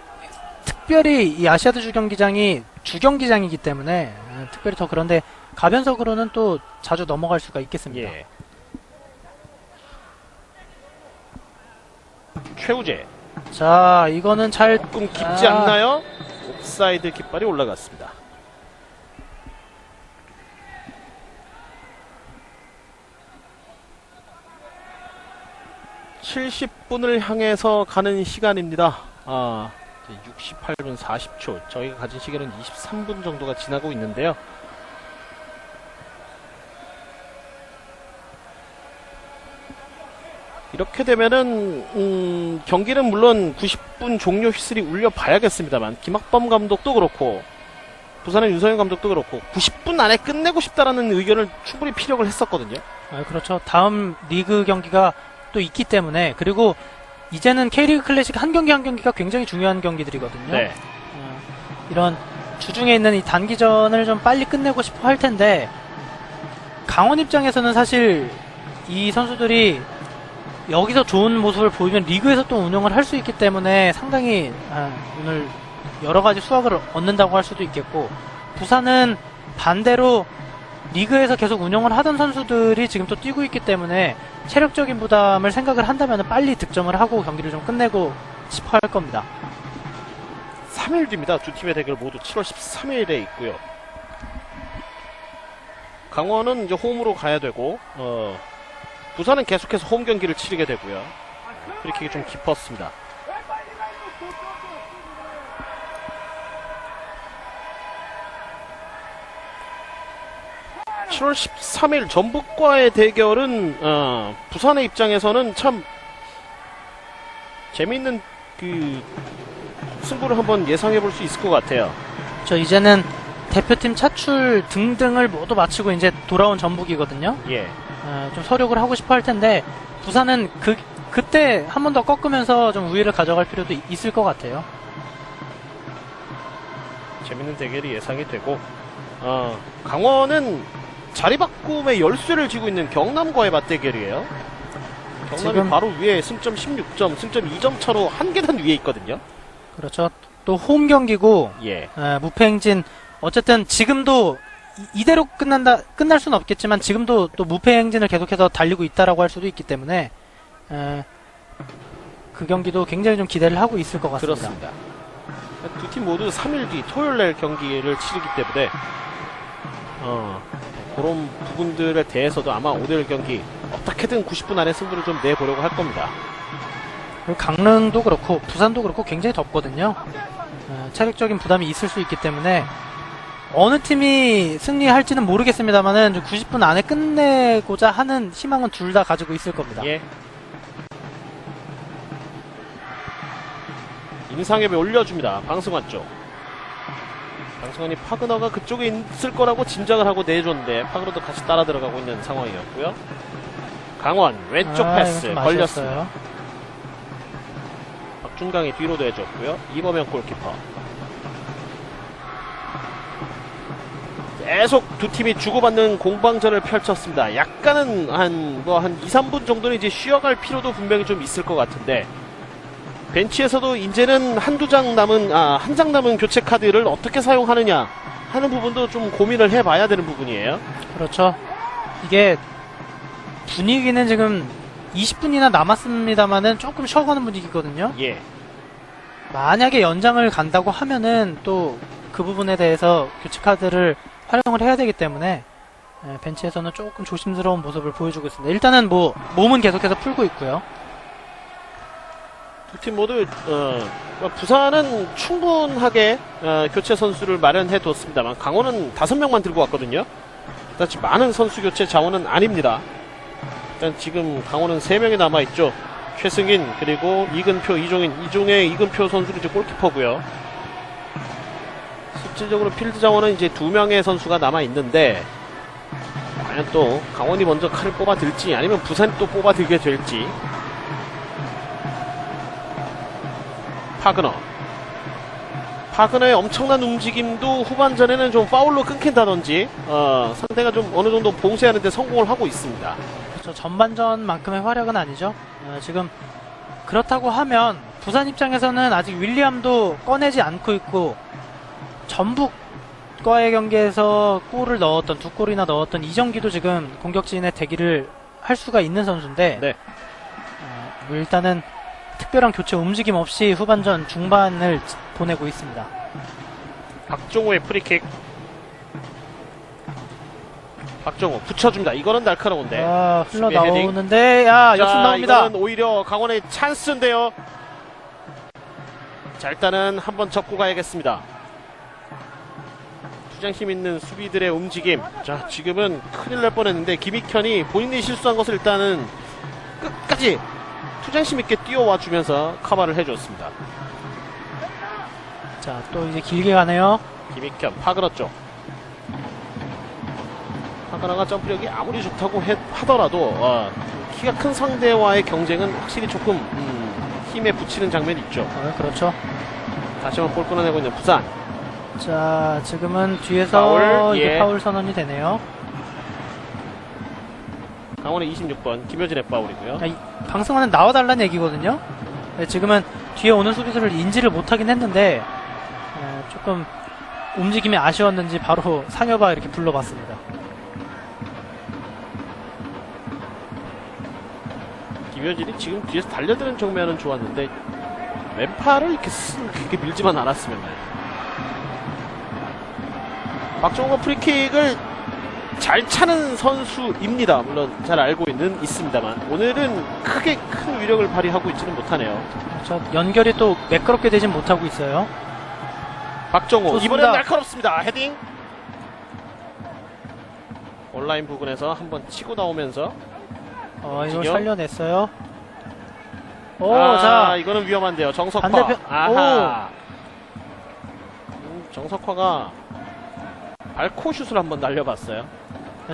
특별히 이 아시아드 주경기장이 주경기장이기 때문에 특별히 더 그런데 가변석으로는 또 자주 넘어갈 수가 있겠습니다. 예. 최우재. 자, 이거는 잘 조금 깊지 않나요? 옵사이드 깃발이 올라갔습니다. (70분을) 향해서 가는 시간입니다. 68분 40초. 저희가 가진 시간은 23분 정도가 지나고 있는데요. 이렇게 되면은 경기는 물론 90분 종료 휘슬이 울려 봐야겠습니다만 김학범 감독도 그렇고 부산의 윤성현 감독도 그렇고 90분 안에 끝내고 싶다라는 의견을 충분히 피력을 했었거든요. 그렇죠. 다음 리그 경기가 또 있기 때문에 그리고 이제는 K리그 클래식 한 경기 한 경기가 굉장히 중요한 경기들이거든요. 네. 이런 주중에 있는 이 단기전을 좀 빨리 끝내고 싶어 할 텐데 강원 입장에서는 사실 이 선수들이 여기서 좋은 모습을 보이면 리그에서 또 운영을 할 수 있기 때문에 상당히 오늘 여러 가지 수확을 얻는다고 할 수도 있겠고 부산은 반대로 리그에서 계속 운영을 하던 선수들이 지금 또 뛰고 있기 때문에 체력적인 부담을 생각을 한다면 빨리 득점을 하고 경기를 좀 끝내고 싶어 할 겁니다. 3일 뒤입니다. 두 팀의 대결 모두 7월 13일에 있고요. 강원은 이제 홈으로 가야 되고 부산은 계속해서 홈 경기를 치르게 되고요. 프리킥이 좀 깊었습니다. (7월 13일) 전북과의 대결은 부산의 입장에서는 참 재미있는 그 승부를 한번 예상해 볼 수 있을 것 같아요. 이제는 대표팀 차출 등등을 모두 마치고 이제 돌아온 전북이거든요. 예. 좀 서력을 하고 싶어 할 텐데 부산은 그때 한 번 더 꺾으면서 좀 우위를 가져갈 필요도 있을 것 같아요. 재밌는 대결이 예상이 되고 강원은 자리 바꿈의 열쇠를 쥐고 있는 경남과의 맞대결이에요. 경남이 지금 바로 위에 승점 16점, 승점 2점 차로 한 계단 위에 있거든요. 그렇죠. 또 홈 경기고 예. 무패행진 어쨌든 지금도 이대로 끝날 수는 없겠지만 지금도 또 무패행진을 계속해서 달리고 있다라고 할 수도 있기 때문에 그 경기도 굉장히 좀 기대를 하고 있을 것 같습니다. 그렇습니다. 두 팀 모두 3일 뒤 토요일 날 경기를 치르기 때문에 그런 부분들에 대해서도 아마 오늘 경기 어떻게든 90분 안에 승부를 좀 내보려고 할 겁니다. 그리고 강릉도 그렇고 부산도 그렇고 굉장히 덥거든요. 체력적인 부담이 있을 수 있기 때문에 어느 팀이 승리할지는 모르겠습니다만은 90분 안에 끝내고자 하는 희망은 둘 다 가지고 있을 겁니다. 예. 임상엽이 올려줍니다. 방승환 쪽. 방승환이 파그너가 그쪽에 있을 거라고 짐작을 하고 내줬는데 파그너도 같이 따라 들어가고 있는 상황이었고요. 강원 왼쪽 패스 걸렸습니다. 박준강이 뒤로 내줬고요. 이범현 골키퍼. 계속 두 팀이 주고받는 공방전을 펼쳤습니다. 약간은 한 2, 3분 정도는 이제 쉬어갈 필요도 분명히 좀 있을 것 같은데 벤치에서도 이제는 한 장 남은 교체 카드를 어떻게 사용하느냐 하는 부분도 좀 고민을 해봐야 되는 부분이에요. 그렇죠. 이게 분위기는 지금 20분이나 남았습니다만은 조금 쉬어가는 분위기거든요. 예. 만약에 연장을 간다고 하면은 또 그 부분에 대해서 교체 카드를 활용을 해야 되기 때문에 벤치에서는 조금 조심스러운 모습을 보여주고 있습니다. 일단은 몸은 계속해서 풀고 있고요. 두 팀 모두 부산은 충분하게 교체 선수를 마련해 뒀습니다만 강원은 5명만 들고 왔거든요. 그다지 많은 선수 교체 자원은 아닙니다. 일단 지금 강원은 3명이 남아있죠. 최승인 그리고 이근표, 이종의 이근표 선수는 이제 골키퍼고요. 실질적으로 필드 자원은 이제 2명의 선수가 남아있는데 과연 또 강원이 먼저 칼을 뽑아들지 아니면 부산이 또 뽑아들게 될지. 파그너의 엄청난 움직임도 후반전에는 좀 파울로 끊긴다든지 상대가 좀 어느 정도 봉쇄하는데 성공을 하고 있습니다. 그렇죠. 전반전만큼의 활약은 아니죠. 지금 그렇다고 하면 부산 입장에서는 아직 윌리엄도 꺼내지 않고 있고 전북과의 경기에서 골을 넣었던 2골이나 넣었던 이정기도 지금 공격진의 대기를 할 수가 있는 선수인데 네. 일단은 특별한 교체 움직임 없이 후반전 중반을 보내고 있습니다. 박종호의 프리킥. 박정호 붙여줍니다. 이거는 날카로운데. 흘러나오는데 역습 나옵니다. 이거는 오히려 강원의 찬스인데요. 자, 일단은 한번 접고 가야겠습니다. 투장힘 있는 수비들의 움직임. 자, 지금은 큰일 날 뻔했는데 김익현이 본인이 실수한 것을 일단은 끝까지 투장심 있게 뛰어와 주면서 커버를 해줬습니다. 자, 또 이제 길게 가네요. 김익현 파그너 쪽. 파그너가 점프력이 아무리 좋다고 하더라도 키가 큰 상대와의 경쟁은 확실히 조금 힘에 붙이는 장면이 있죠. 그렇죠. 다시 한번 볼 끊어내고 있는 부산. 자, 지금은 뒤에서 파울, 파울 선언이 되네요. 강원의 26번 김효진의 파울이고요. 방승환은 나와달라는 얘기거든요. 지금은 뒤에 오는 수비수를 인지를 못하긴 했는데 조금 움직임이 아쉬웠는지 바로 상여봐 이렇게 불러봤습니다. 김효진이 지금 뒤에서 달려드는 정면은 좋았는데 왼팔을 이렇게 그렇게 밀지만 않았으면. 박정호가 프리킥을 잘 차는 선수입니다. 물론 잘 알고 있습니다만 오늘은 크게 큰 위력을 발휘하고 있지는 못하네요. 그렇죠. 연결이 또 매끄럽게 되진 못하고 있어요. 박정호 좋습니다. 이번엔 날카롭습니다. 헤딩. 온라인 부분에서 한번 치고 나오면서 이걸 살려냈어요. 자 이거는 위험한데요. 정석화. 반대편. 아하. 정석화가 발코슛을 한번 날려봤어요.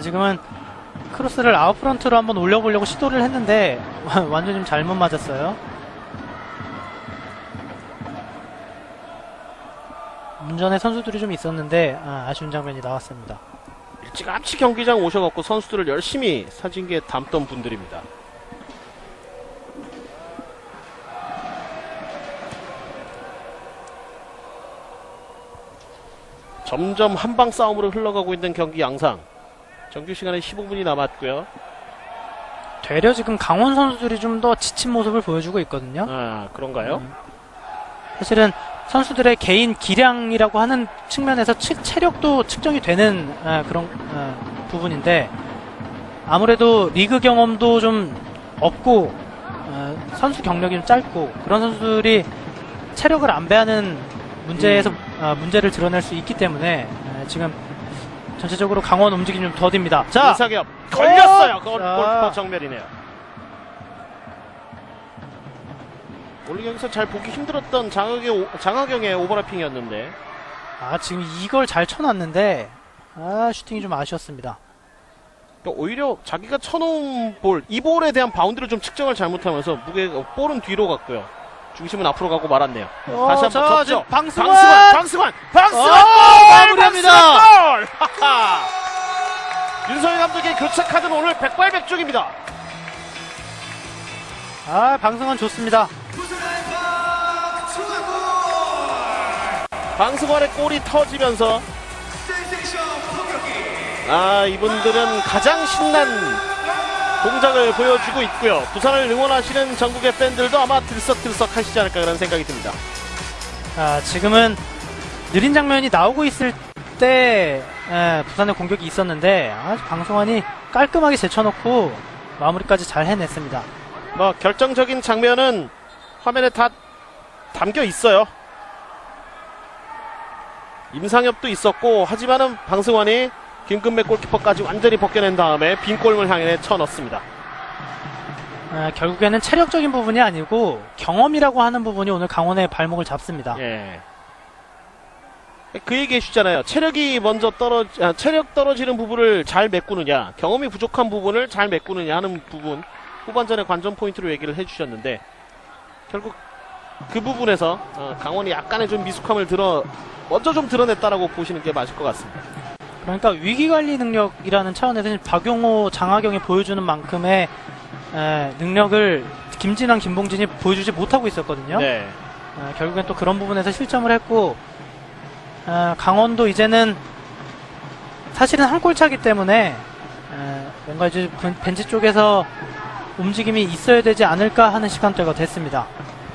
지금은 크로스를 아웃프런트로 한번 올려보려고 시도를 했는데 완전히 좀 잘못 맞았어요. 운전에 선수들이 좀 있었는데 아쉬운 장면이 나왔습니다. 일찌감치 경기장 오셔갖고 선수들을 열심히 사진기에 담던 분들입니다. 점점 한방 싸움으로 흘러가고 있는 경기 양상. 정규 시간에 15분이 남았고요. 되려 지금 강원 선수들이 좀 더 지친 모습을 보여주고 있거든요. 아, 그런가요? 사실은 선수들의 개인 기량이라고 하는 측면에서 체력도 측정이 되는 그런 부분인데 아무래도 리그 경험도 좀 없고 선수 경력이 좀 짧고 그런 선수들이 체력을 안배하는 문제에서 문제를 드러낼 수 있기 때문에 지금 전체적으로 강원 움직임이 좀 더딥니다. 자, 이사겸 걸렸어요. 자. 골키퍼 정면이네요. 원래 여기서 잘 보기 힘들었던 장하경의 오버래핑이었는데 지금 이걸 잘 쳐놨는데 슈팅이 좀 아쉬웠습니다. 그러니까 오히려 자기가 쳐놓은 볼, 이 볼에 대한 바운드를 좀 측정을 잘못하면서 볼은 뒤로 갔고요. 중심은 앞으로 가고 말았네요. 다시 한번 쳤죠. 방승환 마무리합니다. 골! 윤석열 감독의 교체 카드는 오늘 백발백중입니다. 방승환 좋습니다. 방승환의 골이 터지면서 이분들은 가장 신난 동작을 보여주고 있고요. 부산을 응원하시는 전국의 팬들도 아마 들썩들썩 하시지 않을까 그런 생각이 듭니다. 지금은 느린 장면이 나오고 있을 때 부산의 공격이 있었는데 방승환이 깔끔하게 제쳐놓고 마무리까지 잘 해냈습니다. 결정적인 장면은 화면에 다 담겨 있어요. 임상엽도 있었고 하지만은 방승환이 김금백 골키퍼까지 완전히 벗겨낸 다음에 빈 골문 향해 쳐넣습니다. 결국에는 체력적인 부분이 아니고 경험이라고 하는 부분이 오늘 강원의 발목을 잡습니다. 예. 그 얘기 해주잖아요. 체력 떨어지는 부분을 잘 메꾸느냐, 경험이 부족한 부분을 잘 메꾸느냐 하는 부분, 후반전의 관전 포인트로 얘기를 해주셨는데, 결국 그 부분에서 강원이 약간의 좀 미숙함을 먼저 좀 드러냈다라고 보시는 게 맞을 것 같습니다. 그러니까 위기관리 능력이라는 차원에서 박용호, 장하경이 보여주는 만큼의 능력을 김진환, 김봉진이 보여주지 못하고 있었거든요. 네. 결국엔 또 그런 부분에서 실점을 했고 강원도 이제는 사실은 한 골 차기 때문에 뭔가 이제 벤치 쪽에서 움직임이 있어야 되지 않을까 하는 시간대가 됐습니다.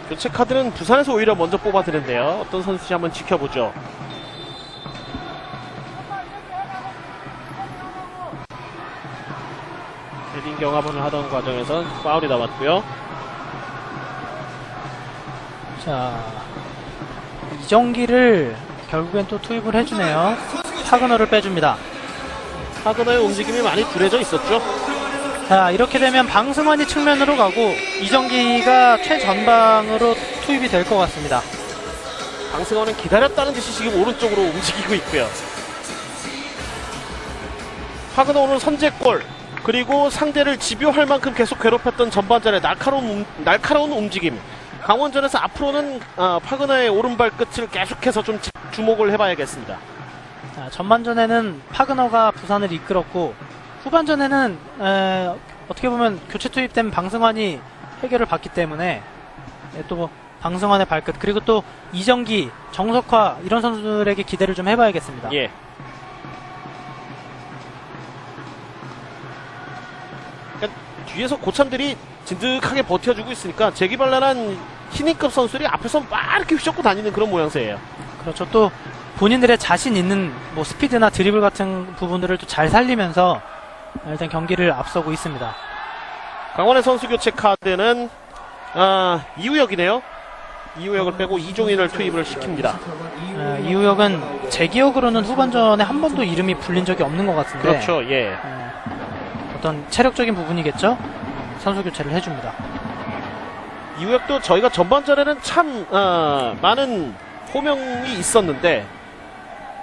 교체 카드는 부산에서 오히려 먼저 뽑아드는데요. 어떤 선수인지 한번 지켜보죠. 헤딩 경합을 하던 과정에서 파울이 나왔고요. 자, 이정기를 결국엔 또 투입을 해주네요. 파그너를 빼줍니다. 파그너의 움직임이 많이 둔해져 있었죠. 자, 이렇게 되면 방승환이 측면으로 가고 이정기가 최전방으로 투입이 될 것 같습니다. 방승환은 기다렸다는 듯이 지금 오른쪽으로 움직이고 있고요. 파그너 오늘 선제골, 그리고 상대를 집요할 만큼 계속 괴롭혔던 전반전의 날카로운 움직임. 강원전에서 앞으로는 파그너의 오른발 끝을 계속해서 좀 주목을 해봐야겠습니다. 전반전에는 파그너가 부산을 이끌었고 후반전에는 어떻게 보면 교체 투입된 방승환이 해결을 받기 때문에 또 방승환의 발끝, 그리고 또 이정기, 정석화 이런 선수들에게 기대를 좀 해봐야겠습니다. 예. 그러니까 뒤에서 고참들이 진득하게 버텨주고 있으니까 재기발랄한 신인급 선수들이 앞에서 막 이렇게 휘젓고 다니는 그런 모양새예요. 그렇죠. 또 본인들의 자신 있는 뭐 스피드나 드리블 같은 부분들을 또 잘 살리면서 일단 경기를 앞서고 있습니다. 강원의 선수 교체 카드는 이우혁이네요. 이우혁을 빼고 이종인을 투입을 시킵니다. 이우혁은 제 기억으로는 후반전에 한 번도 이름이 불린 적이 없는 것 같은데, 그렇죠. 예. 어떤 체력적인 부분이겠죠. 선수 교체를 해줍니다. 이우혁도 저희가 전반전에는 참 많은 호명이 있었는데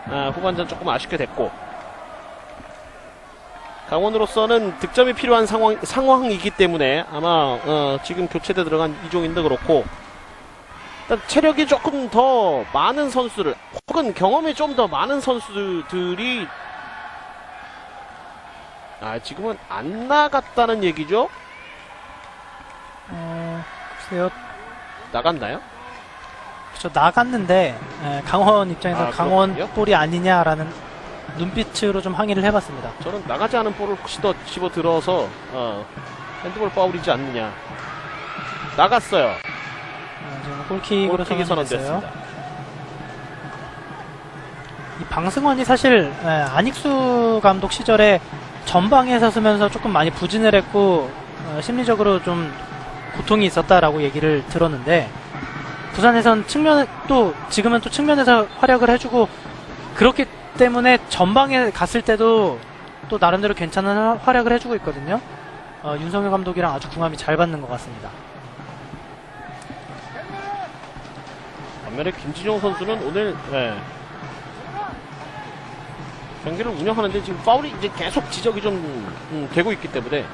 후반전 조금 아쉽게 됐고, 강원으로서는 득점이 필요한 상황이기 때문에 아마 지금 교체돼 들어간 이종인도 그렇고 일단 체력이 조금 더 많은 선수들 혹은 경험이 좀 더 많은 선수들이 지금은 안 나갔다는 얘기죠? 글쎄요. 나갔나요? 그렇죠. 나갔는데 강원 입장에서 강원 그렇군요. 볼이 아니냐라는 눈빛으로 좀 항의를 해봤습니다. 저는 나가지 않은 볼을 혹시 더 집어 들어서 핸드볼 파울이지 않느냐. 나갔어요. 지금 골킥으로 골킥이 선언됐어요. 선언됐습니다. 이 방승환이 사실 안익수 감독 시절에 전방에 서면서 조금 많이 부진을 했고 심리적으로 좀 고통이 있었다라고 얘기를 들었는데 부산에선 지금은 또 측면에서 활약을 해주고 그렇기 때문에 전방에 갔을 때도 또 나름대로 괜찮은 활약을 해주고 있거든요. 윤석열 감독이랑 아주 궁합이 잘 받는 것 같습니다. 반면에 김진용 선수는 오늘 경기를 운영하는데 지금 파울이 이제 계속 지적이 좀 되고 있기 때문에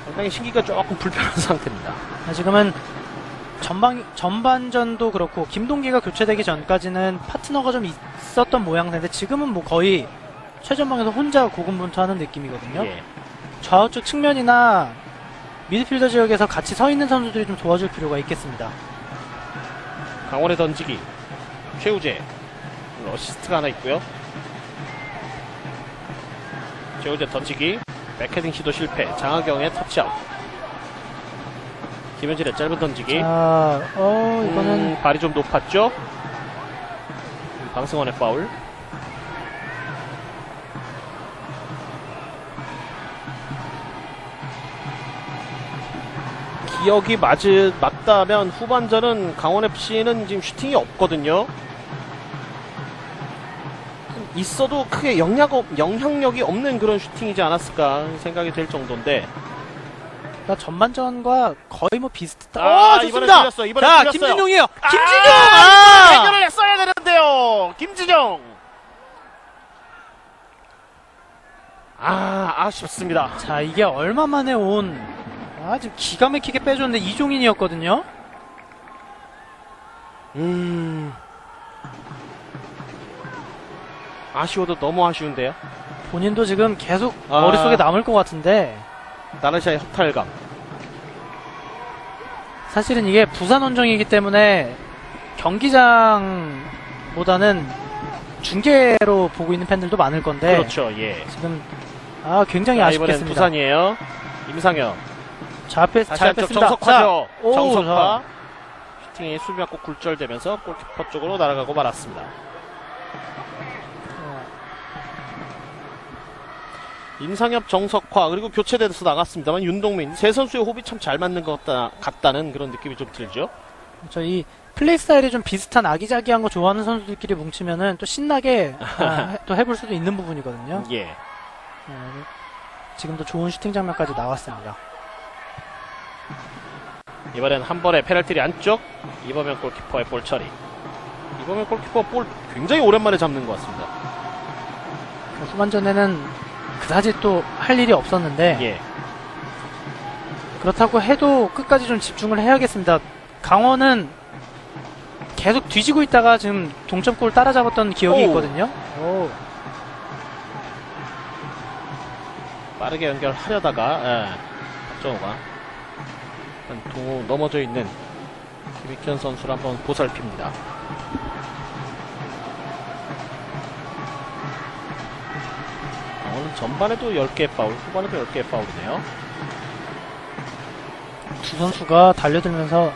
상당히 신기가 조금 불편한 상태입니다. 지금은 전반전도 그렇고 김동기가 교체되기 전까지는 파트너가 좀 있었던 모양새인데 지금은 뭐 거의 최전방에서 혼자 고군분투하는 느낌이거든요. 예. 좌우측 측면이나 미드필더 지역에서 같이 서 있는 선수들이 좀 도와줄 필요가 있겠습니다. 강원의 던지기 최우재 어시스트가 하나 있고요. 최우재 던지기 백헤딩 시도 실패. 장하경의 터치아웃. 김현진의 짧은 던지기. 이거는 발이 좀 높았죠? 방승원의 파울. 기억이 맞다면 후반전은 강원FC는 지금 슈팅이 없거든요. 있어도 크게 영향력이 없는 그런 슈팅이지 않았을까 생각이 될 정도인데. 그러니까 전반전과 거의 뭐 비슷하다. 이번에 좋습니다. 틀렸어요. 이번에 자, 틀렸어요. 김진용이요. 해결을 했어야 되는데요. 김진용. 아쉽습니다. 자, 이게 얼마 만에 지금 기가 막히게 빼줬는데 이종인이었거든요. 아쉬워도 너무 아쉬운데요. 본인도 지금 계속 머릿속에 남을 것 같은데 나르샤의 허탈감. 사실은 이게 부산 원정이기 때문에 경기장보다는 중계로 보고 있는 팬들도 많을 건데 그렇죠. 예. 지금 굉장히 이번엔 아쉽겠습니다. 부산이에요. 임상혁. 잘 다시 한쪽 뺐습니다. 정석화죠. 자, 정석화. 슈팅이 수비 맞고 굴절되면서 골키퍼 쪽으로 날아가고 말았습니다. 임상엽, 정석화 그리고 교체돼서 나갔습니다만 윤동민 세 선수의 호흡이 참 잘 맞는 것 같다는 그런 느낌이 좀 들죠. 이 플레이 스타일이 좀 비슷한 아기자기한 거 좋아하는 선수들끼리 뭉치면은 또 신나게 또 해볼 수도 있는 부분이거든요. 예. 지금도 좋은 슈팅 장면까지 나왔습니다. 이번엔 한 번에 페널티리 안쪽. 이범현 골키퍼의 볼 처리. 이범현 골키퍼 볼 굉장히 오랜만에 잡는 것 같습니다. 후반전에는 그다지 또 할 일이 없었는데 예. 그렇다고 해도 끝까지 좀 집중을 해야겠습니다. 강원은 계속 뒤지고 있다가 지금 동점골 따라잡았던 기억이 있거든요. 빠르게 연결하려다가 박정우가 넘어져 있는 김익현 선수를 한번 보살핍니다. 오늘 전반에도 10개의 파울, 후반에도 10개의 파울이네요. 두 선수가 달려들면서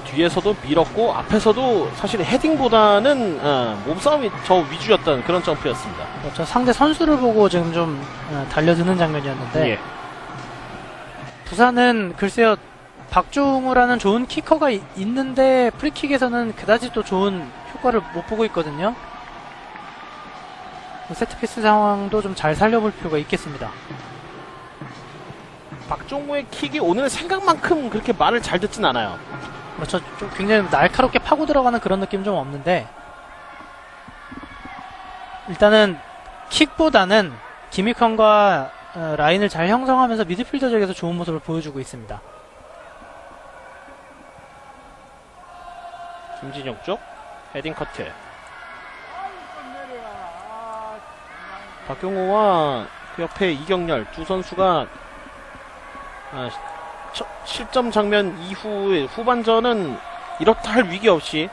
뒤에서도 밀었고 앞에서도 사실 헤딩보다는 몸싸움이 저 위주였던 그런 점프였습니다. 그렇죠. 상대 선수를 보고 지금 좀 달려드는 장면이었는데 예. 부산은 글쎄요 박종우라는 좋은 키커가 있는데 프리킥에서는 그다지 또 좋은 효과를 못 보고 있거든요. 세트피스 상황도 좀 잘 살려볼 필요가 있겠습니다. 박종우의 킥이 오늘 생각만큼 그렇게 말을 잘 듣진 않아요. 그렇죠. 좀 굉장히 날카롭게 파고 들어가는 그런 느낌 좀 없는데 일단은 김익현과 라인을 잘 형성하면서 미드필더적에서 좋은 모습을 보여주고 있습니다. 김진영 쪽 헤딩 커트. 박경호와 그 옆에 이경렬 두 선수가 실점 장면 이후에 후반전은 이렇다 할 위기 없이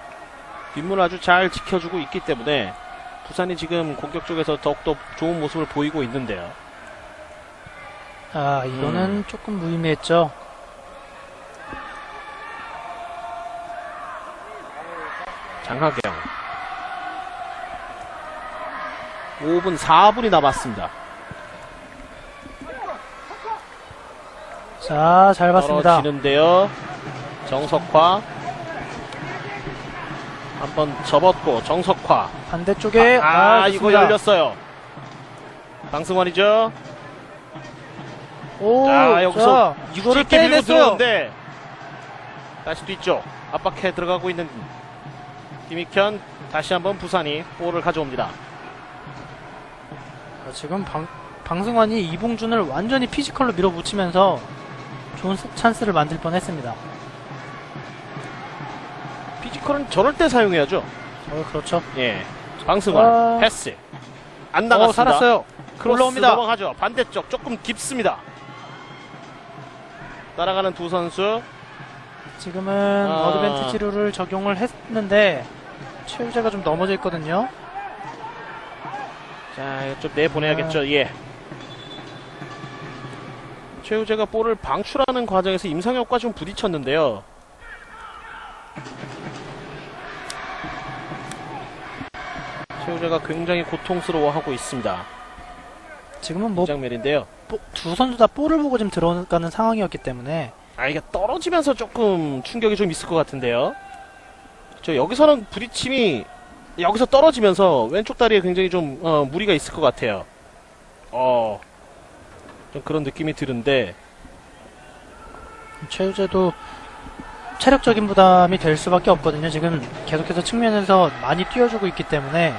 뒷문을 아주 잘 지켜주고 있기 때문에 부산이 지금 공격 쪽에서 더욱더 좋은 모습을 보이고 있는데요. 아, 이거는 조금 무의미했죠. 장하경 5분 4분이 남았습니다. 자, 잘 봤습니다. 떨어지는데요. 정석화 한번 접었고 정석화 반대쪽에 이거 좋습니다. 열렸어요. 방승환이죠. 오, 여기서 이거를 쉽게 밀고 빼냈어요. 들어오는데 다시 뒤쪽 압박해 들어가고 있는 김익현. 다시 한번 부산이 볼을 가져옵니다. 지금 방승환이 이봉준을 완전히 피지컬로 밀어붙이면서 좋은 찬스를 만들 뻔했습니다. 피지컬은 저럴 때 사용해야죠. 그렇죠. 예, 방승환 패스 안 나갔습니다. 살았어요. 크로스 올라옵니다. 넘어가죠. 반대쪽 조금 깊습니다. 따라가는 두 선수. 지금은 어드밴티지를 적용을 했는데 최우재가 좀 넘어져 있거든요. 자, 이거 좀 내보내야겠죠. 예. 최우재가 볼을 방출하는 과정에서 임상혁과 좀 부딪혔는데요. 최우재가 굉장히 고통스러워하고 있습니다. 지금은 뭐 이 장면인데요. 두 선수 다 볼을 보고 지금 들어가는 상황이었기 때문에 이게 떨어지면서 조금 충격이 좀 있을 것 같은데요. 여기서는 부딪힘이 여기서 떨어지면서 왼쪽 다리에 굉장히 좀 무리가 있을 것 같아요. 좀 그런 느낌이 드는데 최우재도 체력적인 부담이 될 수밖에 없거든요. 지금 계속해서 측면에서 많이 뛰어주고 있기 때문에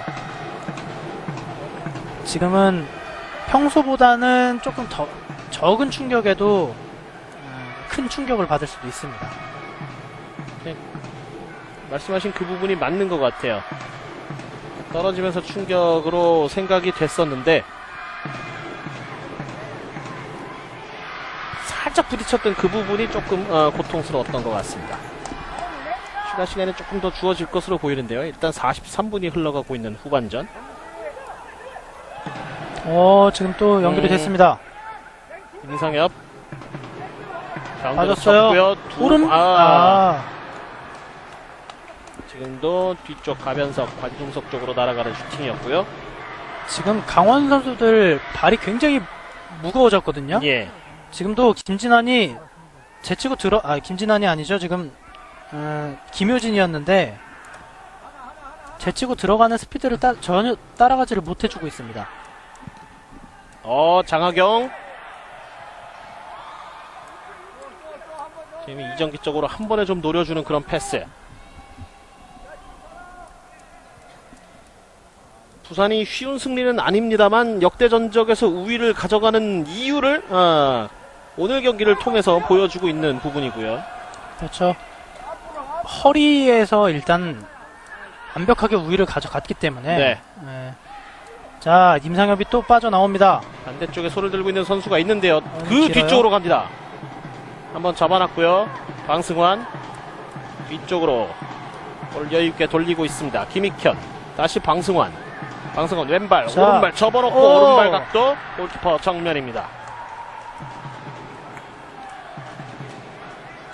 지금은 평소보다는 조금 더 적은 충격에도 큰 충격을 받을 수도 있습니다. 말씀하신 그 부분이 맞는 것 같아요. 떨어지면서 충격으로 생각이 됐었는데 살짝 부딪혔던 그 부분이 조금 고통스러웠던 것 같습니다. 추가 시간이 조금 더 주어질 것으로 보이는데요. 일단 43분이 흘러가고 있는 후반전. 지금 또 연결이 됐습니다. 임상엽 맞았어요. 오른 지금도 뒤쪽 가변석, 관중석 쪽으로 날아가는 슈팅이었고요. 지금 강원 선수들 발이 굉장히 무거워졌거든요. 예. 지금도 김진환이 제치고 김진환이 아니죠. 지금 김효진이었는데 제치고 들어가는 스피드를 전혀 따라가지를 못해주고 있습니다. 장하경 지금 이정기 쪽으로 한 번에 좀 노려주는 그런 패스. 부산이 쉬운 승리는 아닙니다만 역대 전적에서 우위를 가져가는 이유를 오늘 경기를 통해서 보여주고 있는 부분이고요. 그렇죠. 허리에서 일단 완벽하게 우위를 가져갔기 때문에 자, 임상엽이 또 빠져나옵니다. 반대쪽에 손을 들고 있는 선수가 있는데요. 그 길어요? 뒤쪽으로 갑니다. 한번 잡아놨고요. 방승환 뒤쪽으로 볼 여유있게 돌리고 있습니다. 김익현 다시 방승환 왼발 오른발 접어놓고 오른발 각도 골키퍼 정면입니다.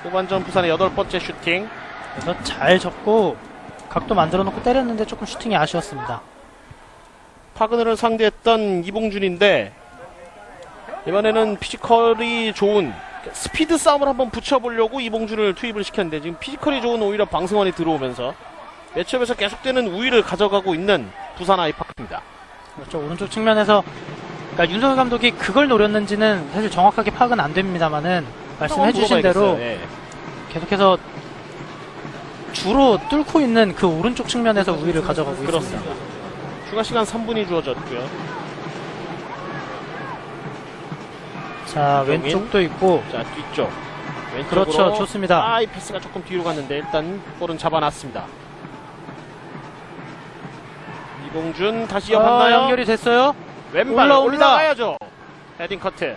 후반전 부산의 8번째 슈팅. 그래서 잘 접고 각도 만들어 놓고 때렸는데 조금 슈팅이 아쉬웠습니다. 파그너를 상대했던 이봉준인데 이번에는 피지컬이 좋은 스피드 싸움을 한번 붙여보려고 이봉준을 투입을 시켰는데 지금 피지컬이 좋은 오히려 방승환이 들어오면서 매치업에서 계속되는 우위를 가져가고 있는 부산 아이파크입니다. 그렇죠. 오른쪽 측면에서 그러니까 윤석열 감독이 그걸 노렸는지는 사실 정확하게 파악은 안 됩니다만은 말씀해주신 대로 계속해서 주로 뚫고 있는 그 오른쪽 측면에서 우위를 가져가고 있습니다. 추가 시간 3분이 주어졌고요. 자, 이정인. 왼쪽도 있고. 자, 뒤쪽. 왼쪽으로. 그렇죠. 좋습니다. 이 패스가 조금 뒤로 갔는데 일단 볼은 잡아놨습니다. 이봉준 다시 이어봤나요? 연결이 됐어요. 왼발 올라옵니다. 올라가야죠. 헤딩 커트.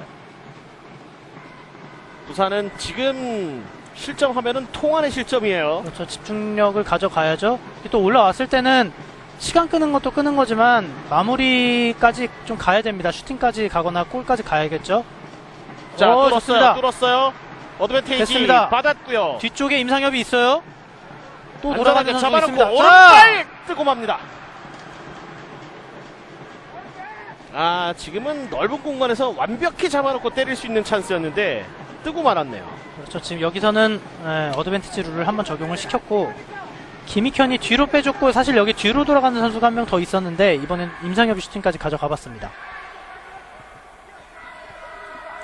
부산은 지금 실점하면은 통안의 실점이에요. 그렇죠. 집중력을 가져가야죠. 또 올라왔을 때는 시간 끄는 것도 끄는 거지만 마무리까지 좀 가야 됩니다. 슈팅까지 가거나 골까지 가야겠죠. 자, 오, 뚫었어요. 좋습니다. 뚫었어요. 어드밴테이지 됐습니다. 받았고요. 뒤쪽에 임상엽이 있어요. 또 안전하게 돌아가는 선수 잡아놓고 있습니다. 오른발 뜨고 맙니다. 지금은 넓은 공간에서 완벽히 잡아놓고 때릴 수 있는 찬스였는데 뜨고 말았네요. 그렇죠. 지금 여기서는 어드밴티지 룰을 한번 적용을 시켰고 김익현이 뒤로 빼줬고 사실 여기 뒤로 돌아가는 선수가 한 명 더 있었는데 이번엔 임상엽이 슈팅까지 가져가봤습니다.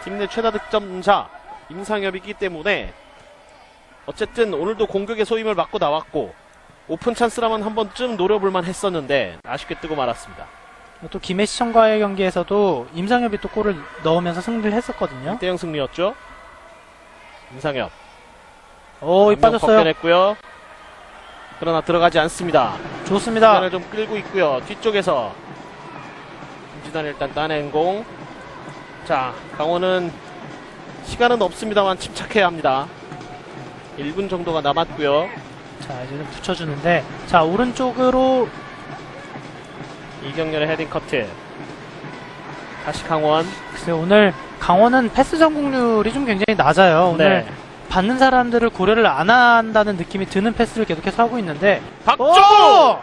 팀 내 최다 득점자 임상엽이기 때문에 어쨌든 오늘도 공격의 소임을 맡고 나왔고 오픈 찬스라면 한 번쯤 노려볼만 했었는데 아쉽게 뜨고 말았습니다. 또 김해시청과의 경기에서도 임상엽이 또 골을 넣으면서 승리를 했었거든요. 1대0 승리였죠. 임상엽 오, 이 빠졌어요. 벗겨냈고요. 그러나 들어가지 않습니다. 좋습니다. 시간을 좀 끌고 있고요. 뒤쪽에서 김지단 일단 따낸 공. 자, 강원은 시간은 없습니다만 침착해야 합니다. 1분 정도가 남았고요. 자, 이제는 붙여주는데 자, 오른쪽으로 이경렬의 헤딩 커트. 다시 강원. 글쎄요, 오늘 강원은 패스 성공률이 좀 굉장히 낮아요. 오늘 네. 받는 사람들을 고려를 안 한다는 느낌이 드는 패스를 계속해서 하고 있는데 박정우!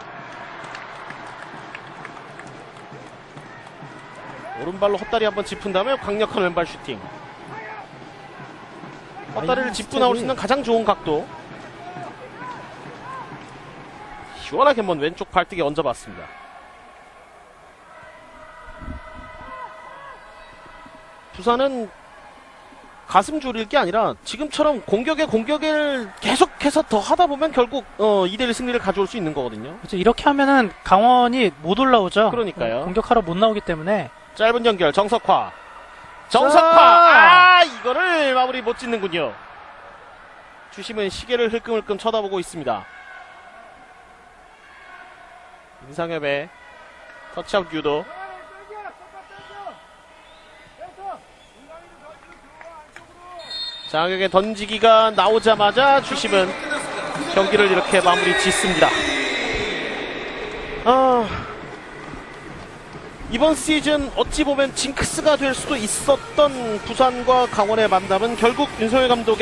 오른발로 헛다리 한번 짚은 다음에 강력한 왼발 슈팅. 헛다리를 이 짚고 나올 수 있는 가장 좋은 각도. 시원하게 한번 왼쪽 발뜨기 얹어봤습니다. 부산은 가슴 졸일 게 아니라 지금처럼 공격을 계속해서 더 하다 보면 결국 2대1 승리를 가져올 수 있는 거거든요. 그렇죠. 이렇게 하면은 강원이 못 올라오죠. 그러니까요. 공격하러 못 나오기 때문에 짧은 연결 정석화. 이거를 마무리 못 짓는군요. 주심은 시계를 흘끔흘끔 쳐다보고 있습니다. 임상엽의 터치아웃 유도. 장혁의 던지기가 나오자마자 주심은 경기를 이렇게 마무리 짓습니다. 이번 시즌 어찌 보면 징크스가 될 수도 있었던 부산과 강원의 만남은 결국 윤석열 감독의